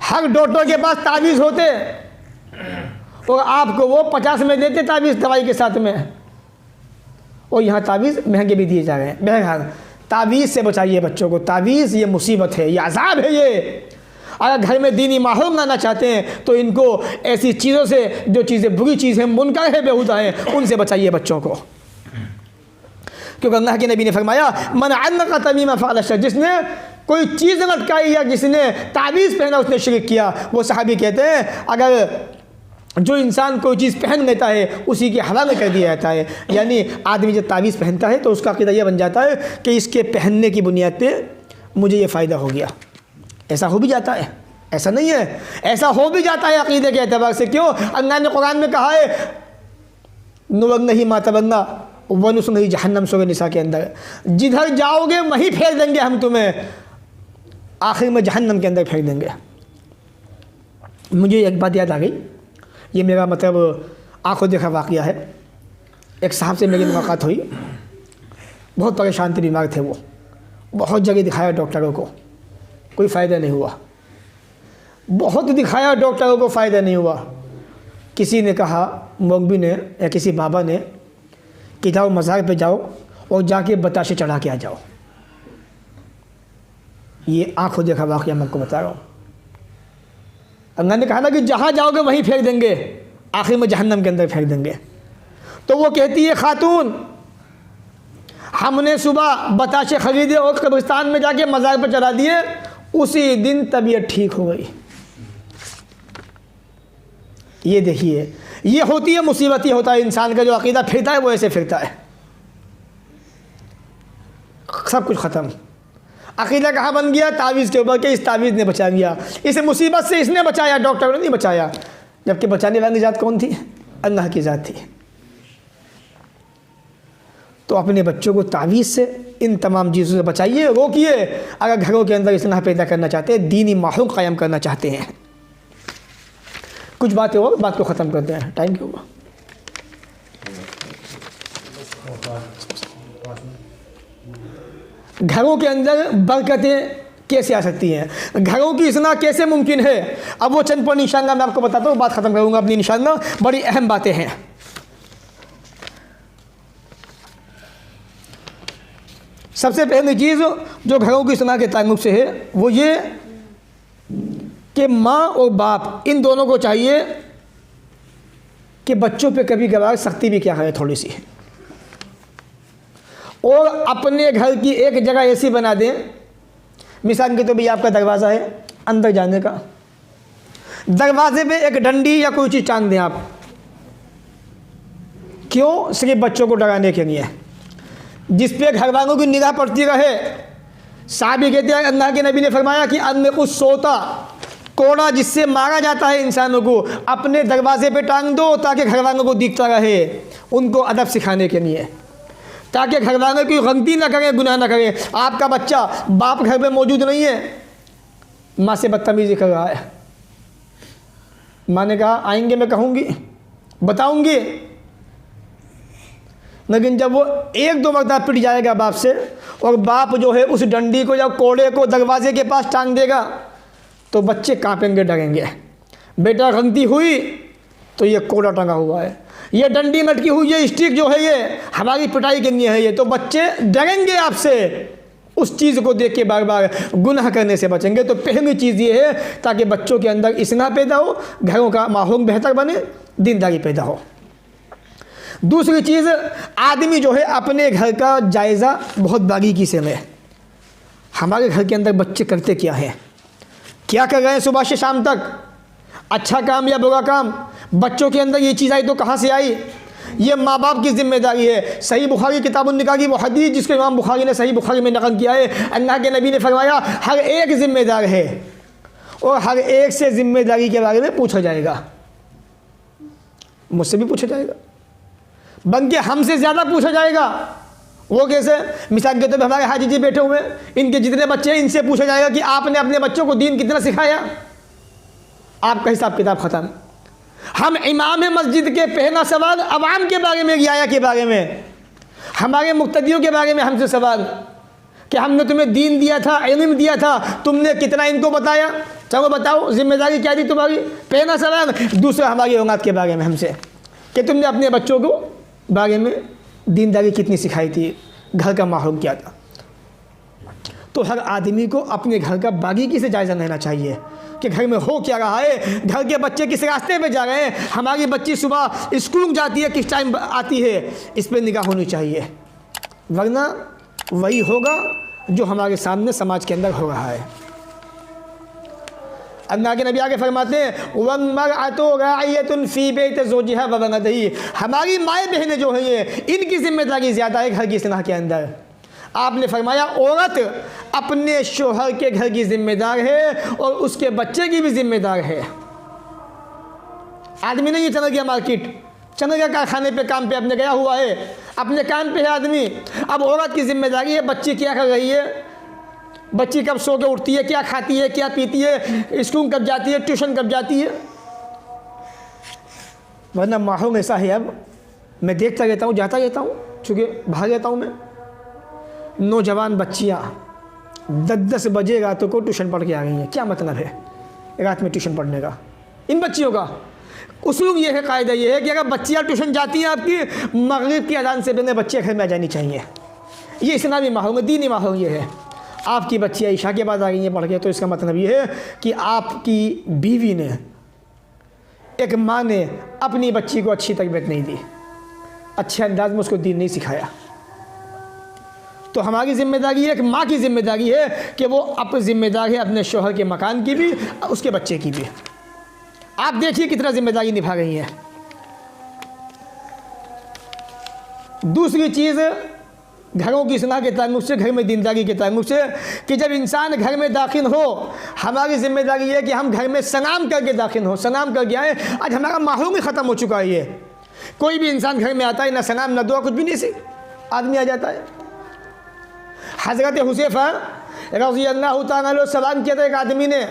हर डॉक्टर के पास तावीज़ होते और आपको वो 50 में देते तावीज़ दवाई के साथ में, और यहाँ तावीज़ महंगे भी दिए जा रहे हैं। बहरहाल तावीज़ से बचाइए बच्चों को। तावीज़ ये मुसीबत है, ये अज़ाब है। ये अगर घर में दीनी माहौल लाना चाहते हैं तो इनको ऐसी चीज़ों से, जो चीज़ें बुरी चीज़ है, मुनकर है, बेहुदा है, उनसे बचाइए बच्चों को। क्योंकि अल्लाह के नबी ने फरमाया मन अल्लक़ तमीमा फ़क़द अशरक, जिसने कोई चीज़ लटकाई या जिसने तावीज़ पहना उसने शिरक किया। वो सहाबी कहते हैं अगर जो इंसान कोई चीज़ पहन लेता है उसी के हवाले कर दिया जाता है। यानी आदमी जब तावीज़ पहनता है तो उसका अक़ीदा यह बन जाता है कि इसके पहनने की बुनियाद पे मुझे ये फ़ायदा हो गया। ऐसा हो भी जाता है, ऐसा नहीं है, ऐसा हो भी जाता है अक़ीदे के एतबार से। क्यों? अल्लाह ने कुरान में कहा है नुवन्नही मा तमन्ना वनुस्लिही जहन्नम, सूरह निसा के अंदर, जिधर जाओगे वहीं फेंक देंगे हम तुम्हें, आखिर में जहन्नम के अंदर फेंक देंगे। मुझे एक बात याद आ गई, ये मेरा मतलब आंखों देखा वाक़या है। एक साहब से मेरी मुलाकात हुई, बहुत परेशान थे, बीमार थे वो, बहुत जगह दिखाया डॉक्टरों को, कोई फ़ायदा नहीं हुआ। बहुत दिखाया डॉक्टरों को, फ़ायदा नहीं हुआ। किसी ने कहा, मौलवी ने या किसी बाबा ने, कि जाओ मज़ार पे जाओ और जाके बताशे चढ़ा के आ जाओ। ये आंखों देखा वाक़या मैं आपको बता रहा हूँ। अल्लाह ने कहा था कि जहाँ जाओगे वहीं फेंक देंगे, आखिर में जहन्नम के अंदर फेंक देंगे। तो वो कहती है खातून, हमने सुबह बताशे ख़रीदे और कब्रिस्तान में जाके मज़ार पर चढ़ा दिए, उसी दिन तबीयत ठीक हो गई। ये देखिए, ये होती है मुसीबत, ये होता है इंसान का जो अक़ीदा फिरता है वो ऐसे फिरता है, सब कुछ ख़त्म। अक़ीदा कहाँ बन गया? तावीज़ के ऊपर, के इस तावीज़ ने बचा दिया, इस मुसीबत से इसने बचाया, डॉक्टर ने नहीं बचाया। जबकि बचाने वाली ज़ात कौन थी? अल्लाह की ज़ात थी। तो अपने बच्चों को तावीज़ से, इन तमाम चीज़ों से बचाइए, रोकिए। अगर घरों के अंदर इस्लाह पैदा करना चाहते हैं, दीनी माहौल क़ायम करना चाहते हैं। कुछ बातें और, बात को ख़त्म करते हैं, टाइम क्या हुआ? घरों के अंदर बरकतें कैसे आ सकती हैं, घरों की इस्लाह कैसे मुमकिन है? अब वो चंद पॉइंट इंशाअल्लाह मैं आपको बताता हूँ, बात ख़त्म करूँगा अपनी इंशाअल्लाह। बड़ी अहम बातें हैं। सबसे पहली चीज़ जो घरों की इस्लाह के ताल्लुक़ से है वो ये कि माँ और बाप इन दोनों को चाहिए कि बच्चों पे कभी कभार सख्ती भी क्या है थोड़ी सी, और अपने घर की एक जगह ऐसी बना दें, मिसाल के तो भी आपका दरवाज़ा है अंदर जाने का, दरवाजे पे एक डंडी या कोई चीज़ टांग दें आप। क्यों? सिर्फ बच्चों को डराने के लिए, जिस पे घर वालों की निगाह पड़ती रहे। साहबी कहते हैं अल्लाह के नबी ने फरमाया कि अन्न कुछ सोता, कोड़ा जिससे मारा जाता है इंसानों को, अपने दरवाजे पे टांग दो ताकि घर वालों को दिखता रहे, उनको अदब सिखाने के लिए, ताकि घर वालों की गलती ना करें, गुनाह ना करें। आपका बच्चा, बाप घर में मौजूद नहीं है, माँ से बदतमीज़ी कर रहा है, माँ ने कहा आएंगे मैं कहूँगी, बताऊँगी, लेकिन जब वो एक दो मरतबा पिट जाएगा बाप से, और बाप जो है उस डंडी को या कोड़े को दरवाजे के पास टांग देगा, तो बच्चे कांपेंगे, डरेंगे। बेटा गलती हुई तो ये कोड़ा टंगा हुआ है, ये डंडी लटकी हुई, ये स्टिक जो है ये हमारी पिटाई के लिए है, ये तो बच्चे डरेंगे आपसे, उस चीज़ को देख के बार बार गुनाह करने से बचेंगे। तो पहली चीज़ ये है ताकि बच्चों के अंदर इस्लाह पैदा हो, घरों का माहौल बेहतर बने, दीनदारी पैदा हो। दूसरी चीज़, आदमी जो है अपने घर का जायज़ा बहुत बारीकी से ले। हमारे घर के अंदर बच्चे करते क्या हैं, क्या कर रहे हैं सुबह से शाम तक, अच्छा काम या बुरा काम, बच्चों के अंदर ये चीज़ आई तो कहाँ से आई, ये माँ बाप की जिम्मेदारी है। सही बुखारी किताबुन निकाह की वो हदीस जिसको इमाम बुखारी ने सही बुखारी में नकल किया है, अल्लाह के नबी ने फरमाया हर एक जिम्मेदार है और हर एक से जिम्मेदारी के बारे में पूछा जाएगा। मुझसे भी पूछा जाएगा, बल्कि हमसे ज़्यादा पूछा जाएगा। वो कैसे, मिसाल के तौर पर हमारे हाजी जी बैठे हुए हैं, इनके जितने बच्चे हैं इनसे पूछा जाएगा कि आपने अपने बच्चों को दीन कितना सिखाया, आपका हिसाब किताब ख़त्म। हम इमाम मस्जिद के पहला सवाल अवाम के बारे में, रियाया के बारे में, हमारे मुक्तदियों के बारे में हमसे सवाल कि हमने तुम्हें दीन दिया था, इल्म दिया था, तुमने कितना इनको बताया, चलो बताओ जिम्मेदारी क्या थी तुम्हारी, पहला सवाल। दूसरा हमारी औलाद के बारे में हमसे कि तुमने अपने बच्चों को बारे में दीनदारी कितनी सिखाई थी, घर का माहौल क्या था। तो हर आदमी को अपने घर का बारीकी से जायज़ा लेना चाहिए कि घर में हो क्या रहा है, घर के बच्चे किस रास्ते पे जा रहे हैं, हमारी बच्ची सुबह स्कूल जाती है किस टाइम आती है, इस पर निगाह होनी चाहिए। वरना वही होगा जो हमारे सामने समाज के अंदर हो रहा है। अल्लाह के नबी आगे फरमाते हैं वमरअतु राइयतुन फी बैत ज़ौजिहा व वलदिही, हमारी माएँ बहनें जो हैं ये इनकी जिम्मेदारी ज़्यादा है घर की इस्लाह के अंदर। आपने फरमाया औरत अपने शोहर के घर की जिम्मेदार है और उसके बच्चे की भी जिम्मेदार है। आदमी नहीं चला गया मार्केट, चला गया कारखाने पे काम पे अपने गया हुआ है, अपने काम पे है आदमी। अब औरत की जिम्मेदारी है बच्ची क्या कर रही है, बच्ची कब सो के उठती है, क्या खाती है, क्या पीती है, स्कूल कब जाती है, ट्यूशन कब जाती है। वरना माहौल ऐसा है, अब मैं देखता रहता हूँ, जाता रहता हूँ, चूँकि बाहर रहता हूँ मैं, नौजवान बच्चियाँ 10-10 बजे रातों को ट्यूशन पढ़ के आ गई हैं। क्या मतलब है रात में ट्यूशन पढ़ने का इन बच्चियों का? उसूल ये है, कायदा ये है कि अगर बच्चियाँ ट्यूशन जाती हैं आपकी, मगरिब की अज़ान से पहले बच्चे घर में आ जानी चाहिए। ये इस्लामी माहौल में, दीनी माहौल ये है। आपकी बच्चियाँ ईशा के बाद आ गई हैं पढ़ के, तो इसका मतलब ये है कि आपकी बीवी ने, एक माँ ने अपनी बच्ची को अच्छी तरबियत नहीं दी, अच्छे अंदाज में उसको दीन नहीं सिखाया। तो हमारी जिम्मेदारी है, एक माँ की जिम्मेदारी है कि वो अपनी जिम्मेदार है अपने शोहर के मकान की भी, उसके बच्चे की भी। आप देखिए कितना जिम्मेदारी निभा रही है। दूसरी चीज़, घरों की इस्लाह के ताल्लुक से, घर में दीनदारी के ताल्लुक से, कि जब इंसान घर में दाखिल हो, हमारी जिम्मेदारी है कि हम घर में सलाम करके दाखिल हो, सलाम करके आए। आज हमारा माहौल ही ख़त्म हो चुका है। ये कोई भी इंसान घर में आता है, ना सलाम ना दुआ, कुछ भी नहीं, सी आदमी आ जाता है। हज़रत हुज़ैफ़ा रज़ियल्लाहु तआला अन्हु सलाम किया था एक आदमी ने,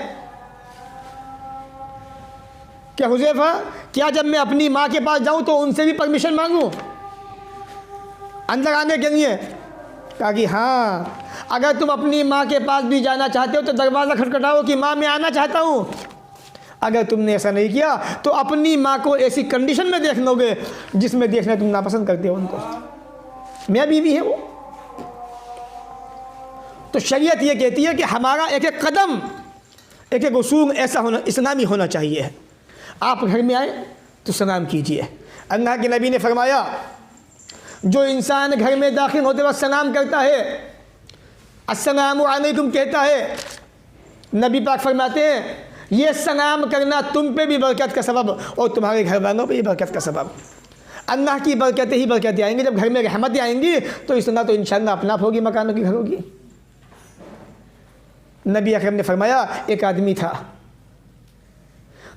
क्या हुज़ैफ़ा क्या जब मैं अपनी माँ के पास जाऊँ तो उनसे भी परमिशन मांगूँ अंदर आने के लिए? कहा कि हाँ, अगर तुम अपनी माँ के पास भी जाना चाहते हो तो दरवाज़ा खटखटाओ कि माँ मैं आना चाहता हूँ। अगर तुमने ऐसा नहीं किया तो अपनी माँ को ऐसी कंडीशन में देख लोगे जिसमें देखना तुम नापसंद करते हो उनको। मेरा बीवी है वो। तो शरीयत ये कहती है कि हमारा एक एक कदम, एक एक उसूल ऐसा होना, इस्लामी होना चाहिए। आप घर में आए तो सलाम कीजिए। अल्लाह के नबी ने फरमाया जो इंसान घर में दाखिल होते वक्त सलाम करता है, अस्सलामु अलैकुम कहता है, नबी पाक फरमाते हैं ये सलाम करना तुम पे भी बरकत का सबब और तुम्हारे घर वालों पे भी बरकत का सबब। अल्लाह की बरकतें ही बरकतें आएंगी। जब घर में रहमतें आएंगी तो इतना तो इंशाअल्लाह अपना होगी मकानों की, घरों की। नबी अकरम ने फरमाया एक आदमी था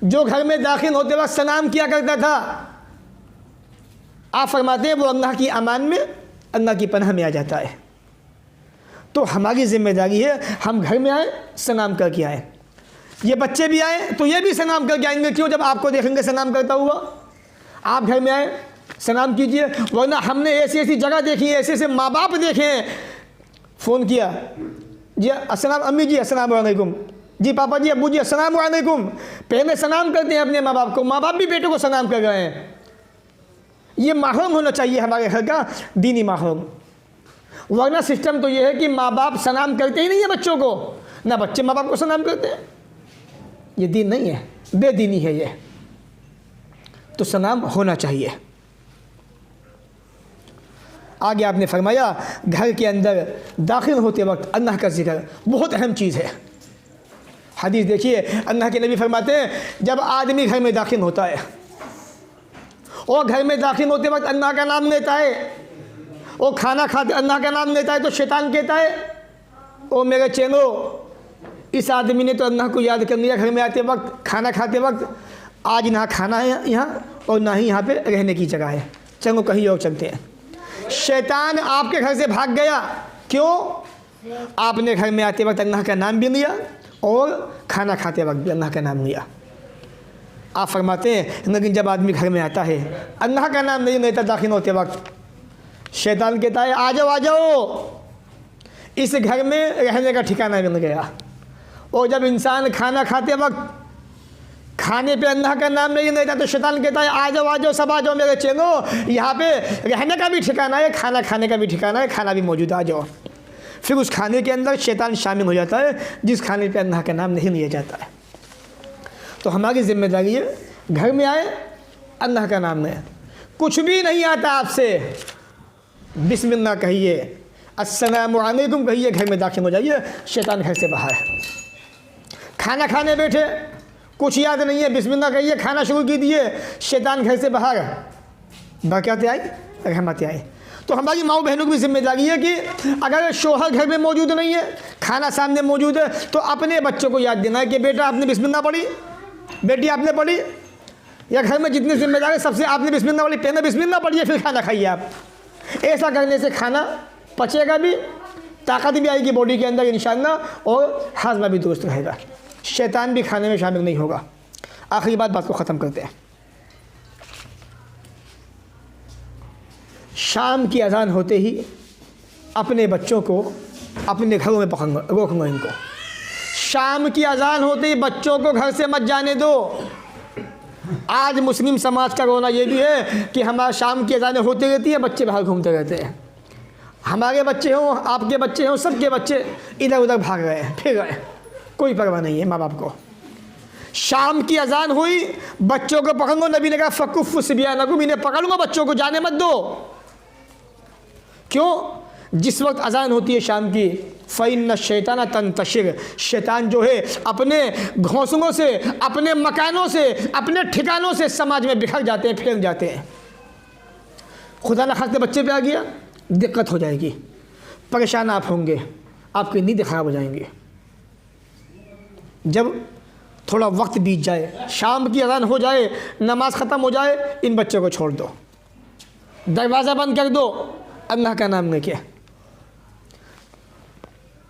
जो घर में दाखिल होते वक्त सलाम किया करता था। आप फरमाते हैं वो अल्लाह की अमान में, अल्लाह की पनाह में आ जाता है। तो हमारी जिम्मेदारी है हम घर में आए सलाम करके आए। ये बच्चे भी आए तो ये भी सलाम करके आएंगे। क्यों? जब आपको देखेंगे सलाम करता हुआ। आप घर में आए सलाम कीजिए। वरना हमने ऐसी ऐसी जगह देखी है, ऐसे ऐसे माँ बाप देखे, फ़ोन किया जी अस्सलाम, अम्मी जी अस्सलाम वालेकुम, जी पापा जी अब्बू जी अस्सलाम वालेकुम। पहले सलाम करते हैं अपने माँ बाप को, माँ बाप भी बेटों को सलाम कर रहे हैं। ये माहौल होना चाहिए हमारे घर का, दीनी माहौल। वरना सिस्टम तो ये है कि माँ बाप सलाम करते ही नहीं है बच्चों को, ना बच्चे माँ बाप को सलाम करते हैं। ये दीन नहीं है, बेदीनी है ये। तो सलाम होना चाहिए। आगे आपने फरमाया घर के अंदर दाखिल होते वक्त अल्लाह का जिक्र बहुत अहम चीज़ है। हदीस देखिए, अल्लाह के नबी फरमाते हैं जब आदमी घर में दाखिल होता है और घर में दाखिल होते वक्त अल्लाह का नाम लेता है और खाना खाते अल्लाह का नाम लेता है तो शैतान कहता है ओ मेरे चेलो, इस आदमी ने तो अल्लाह को याद कर लिया घर में आते वक्त, खाना खाते वक्त, आज ना खाना है यहाँ और ना ही यहाँ पे रहने की जगह है, चलो कहीं और चलते हैं। शैतान आपके घर से भाग गया, क्यों? आपने घर में आते वक्त अल्लाह का नाम भी लिया और खाना खाते वक्त भी अल्लाह का नाम लिया। आप फरमाते हैं लेकिन जब आदमी घर में आता है अल्लाह का नाम नहीं लेता दाखिल होते वक्त, शैतान कहता है आ जाओ आ जाओ, इस घर में रहने का ठिकाना मिल गया। और जब इंसान खाना खाते वक्त खाने पे अल्लाह का नाम नहीं लेता तो शैतान कहता है आ जाओ सब आ जाओ मेरे चेलो, यहाँ पे रहने का भी ठिकाना है, खाना खाने का भी ठिकाना है, खाना भी मौजूद, आ जाओ। फिर उस खाने के अंदर शैतान शामिल हो जाता है जिस खाने पे अल्लाह का नाम नहीं लिया जाता है। तो हमारी जिम्मेदारी है घर में आए अल्लाह का नाम लें, कुछ भी नहीं आता आपसे बिस्मिल्लाह कहिए, अस्सलामु अलैकुम कहिए, घर में दाखिल हो जाइए, शैतान घर से बाहर। खाना खाने बैठे कुछ याद नहीं है, बिस्मिल्लाह कहिए, खाना शुरू कीजिए, शैतान घर से बाहर, बरकतें आई, रहमतें आई। तो हमारी माँ बहनों की भी जिम्मेदारी है कि अगर शोहर घर में मौजूद नहीं है, खाना सामने मौजूद है, तो अपने बच्चों को याद देना है कि बेटा आपने बिस्मिल्लाह पढ़ी, बेटी आपने पढ़ी, या घर में जितनी जिम्मेदारी है सबसे आपने बिस्मिल्लाह पढ़ी, पहले बिस्मिल्लाह पढ़िए फिर खाना खाइए आप। ऐसा करने से खाना पचेगा भी, ताकत भी आएगी बॉडी के अंदर इंशाअल्लाह, और हाजमा भी दुरुस्त रहेगा, शैतान भी खाने में शामिल नहीं होगा। आखिरी बात को ख़त्म करते हैं। शाम की अजान होते ही अपने बच्चों को अपने घरों में रोकूंगा इनको। शाम की अजान होते ही बच्चों को घर से मत जाने दो। आज मुस्लिम समाज का रोना ये भी है कि हमारा शाम की अजानें होती रहती है, बच्चे बाहर घूमते रहते हैं। हमारे बच्चे हों, आपके बच्चे हों, सबके बच्चे इधर उधर भाग रहे हैं, फिर रहे, कोई परवाह नहीं है माँ बाप को। शाम की अजान हुई, बच्चों को पकड़ो, नबी ने कहा फ़कुफ़्फ़ु सिब्यानकुम, इन्हें पकड़ लो, बच्चों को जाने मत दो। क्यों? जिस वक्त अजान होती है शाम की, फ़इन्न शैतान तंतशिर, शैतान जो है अपने घोंसलों से, अपने मकानों से, अपने ठिकानों से समाज में बिखर जाते हैं, फैल जाते हैं। खुदा न खास्ते बच्चे पे आ गया, दिक्कत हो जाएगी, परेशान आप होंगे, आपकी नींद खराब हो जाएंगी। जब थोड़ा वक्त बीत जाए, शाम की अजान हो जाए, नमाज ख़त्म हो जाए, इन बच्चों को छोड़ दो, दरवाज़ा बंद कर दो, अल्लाह का नाम लेके,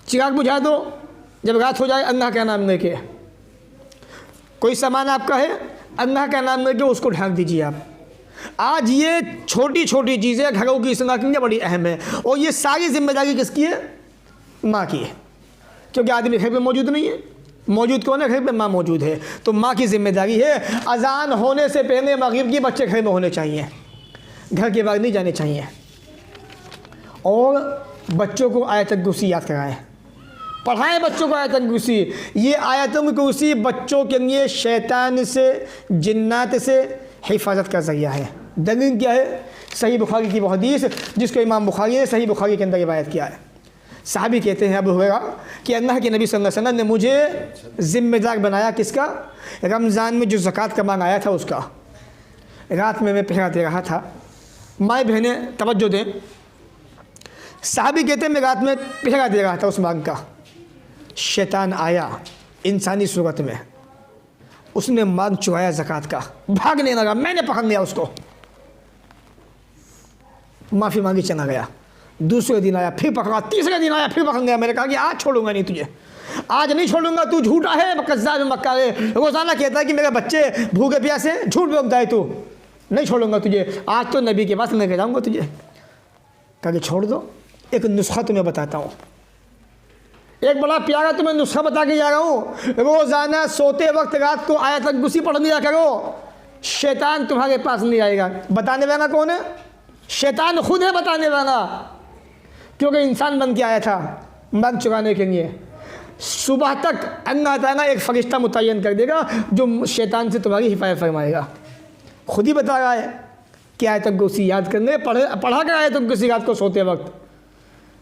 चिराग बुझा दो, जब रात हो जाए अल्लाह का नाम लेके, कोई सामान आपका है अल्लाह का नाम लेके उसको ढांक दीजिए आप। आज ये छोटी छोटी चीज़ें घरों की इस्लाह के लिए बड़ी अहम है, और ये सारी जिम्मेदारी किसकी है? माँ की है, क्योंकि आदमी घर पे मौजूद नहीं है। मौजूद कौन है? घर पे माँ मौजूद है, तो माँ की जिम्मेदारी है अजान होने से पहले मगरिब की बच्चे घर में होने चाहिए, घर के बाहर नहीं जाने चाहिए। और बच्चों को आयतुल कुर्सी याद कराएं, पढ़ाएं बच्चों को आयतुल कुर्सी। ये आयतुल कुर्सी बच्चों के लिए शैतान से, जिन्नात से हिफाजत का ज़रिया है। दलील क्या है? सही बुखारी की वो हदीस जिसको इमाम बुखारी ने सही बुखारी के अंदर रिवायत किया है। साहबी कहते हैं अबू हुरैरा कि अल्लाह के नबी सल्लल्लाहु अलैहि वसल्लम ने मुझे ज़िम्मेदार बनाया, किसका? रमज़ान में जो ज़कात का मांग आया था उसका। रात में मैं पहरा दे रहा था, माँ बहनें तवज्जो दें, साहबी कहते हैं मैं रात में पहरा दे रहा था उस मांग का, शैतान आया इंसानी सूरत में, उसने मांग चुराया ज़कात का, भागने लगा, मैंने पकड़ लिया उसको, माफ़ी मांगी, चला गया। दूसरे दिन आया, फिर पकड़ा, तीसरे दिन आया, फिर पकड़ गया। मैंने कहा कि आज छोड़ूंगा नहीं तुझे, आज नहीं छोड़ूंगा, तू झूठा है, कज़्ज़ाब मक्कार है, रोज़ाना कहता है कि मेरे बच्चे भूखे प्यासे, झूठ बोलता है तू, नहीं छोड़ूंगा तुझे, आज तो नबी के पास लेके जाऊँगा तुझे। कहा कि छोड़ दो, एक नुस्खा तुम्हें बताता हूँ, एक बड़ा प्यारा तुम्हें नुस्खा बता के जा रहा हूँ। रोज़ाना सोते वक्त रात को आयतुल कुर्सी पढ़ लिया करो, शैतान तुम्हारे पास नहीं आएगा। बताने वाला कौन है? शैतान खुद है बताने वाला, क्योंकि इंसान बन के आया था मांग चुराने के लिए। सुबह तक अल्लाह ताला एक फरिश्ता मुतय्यन कर देगा जो शैतान से तुम्हारी हिफाजत फरमाएगा। खुद ही बता रहा है कि आयतुल कुर्सी याद करने पढ़ा कर आयतुल कुर्सी रात को सोते वक्त।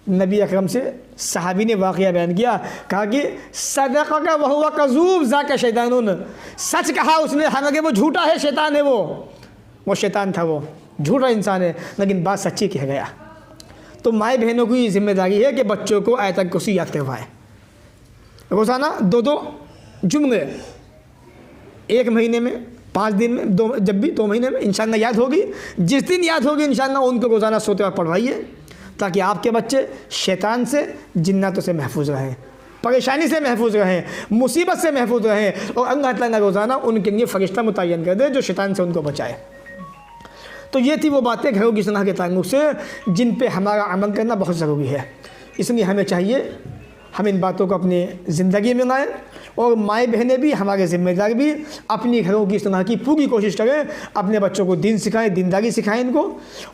नबी अकरम से सहाबी ने वाक़या बयान किया, कहा कि सदक़ा का वहुवा कज़ूब ज़ाका शैतानुन, सच कहा उसने, हालांकि वो झूठा है, शैतान है, वो शैतान था, वो झूठा इंसान है, लेकिन बात सच्ची कह गया। तो माए बहनों की जिम्मेदारी है कि बच्चों को आयतुल कुर्सी याद करवाएं रोज़ाना 2-2 जुम्मे, 1 महीने में, 5 दिन में, जब भी 2 महीने में इंशाअल्लाह याद होगी। जिस दिन याद होगी इंशाअल्लाह उनको रोज़ाना सोते वक्त पढ़वाइए, ताकि आपके बच्चे शैतान से, जिन्नातों से महफूज रहें, परेशानी से महफूज रहें, मुसीबत से महफूज रहें, और अल्लाह ताला रोज़ाना उनके लिए फ़रिश्ता मुतय्यन कर दे जो शैतान से उनको बचाए। तो ये थी वो बातें घरों की इस्लाह के ताल्लुक़ से जिन पे हमारा अमल करना बहुत ज़रूरी है। इसलिए हमें चाहिए हम इन बातों को अपनी ज़िंदगी में लाएँ, और माएँ बहनें भी, हमारे ज़िम्मेदार भी अपनी घरों की इस्लाह की पूरी कोशिश करें, अपने बच्चों को दीन सिखाएं, दीनदारी सिखाएं इनको,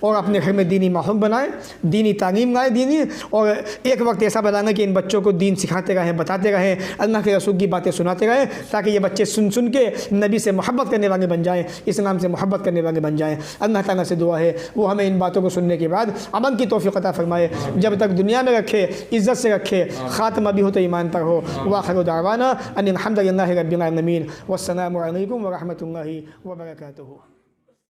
और अपने घर में दीनी माहौल बनाएं, दीनी तालीम लाएँ दीनी, और एक वक्त ऐसा बनाना कि इन बच्चों को दीन सिखाते रहें, बताते रहें, अल्लाह के रसूल की बातें सुनाते रहें, ताकि ये बच्चे सुन सुन के नबी से मोहब्बत करने वाले बन जाएँ, इस्लाम से मोहब्बत करने वाले बन जाएँ। अल्लाह ताला से दुआ है वो हमें इन बातों को सुनने के बाद अमल की तौफीक अता फरमाए, जब तक दुनिया में रखे, इज़्ज़त से रखे, ख़ात्मा भी हो तो ईमान पर हो। व आखिरु दावाना अनिल हम्दुलिल्लाहि रब्बिल आलमीन, वस्सलामु अलैकुम व रहमतुल्लाहि व बरकातुहू।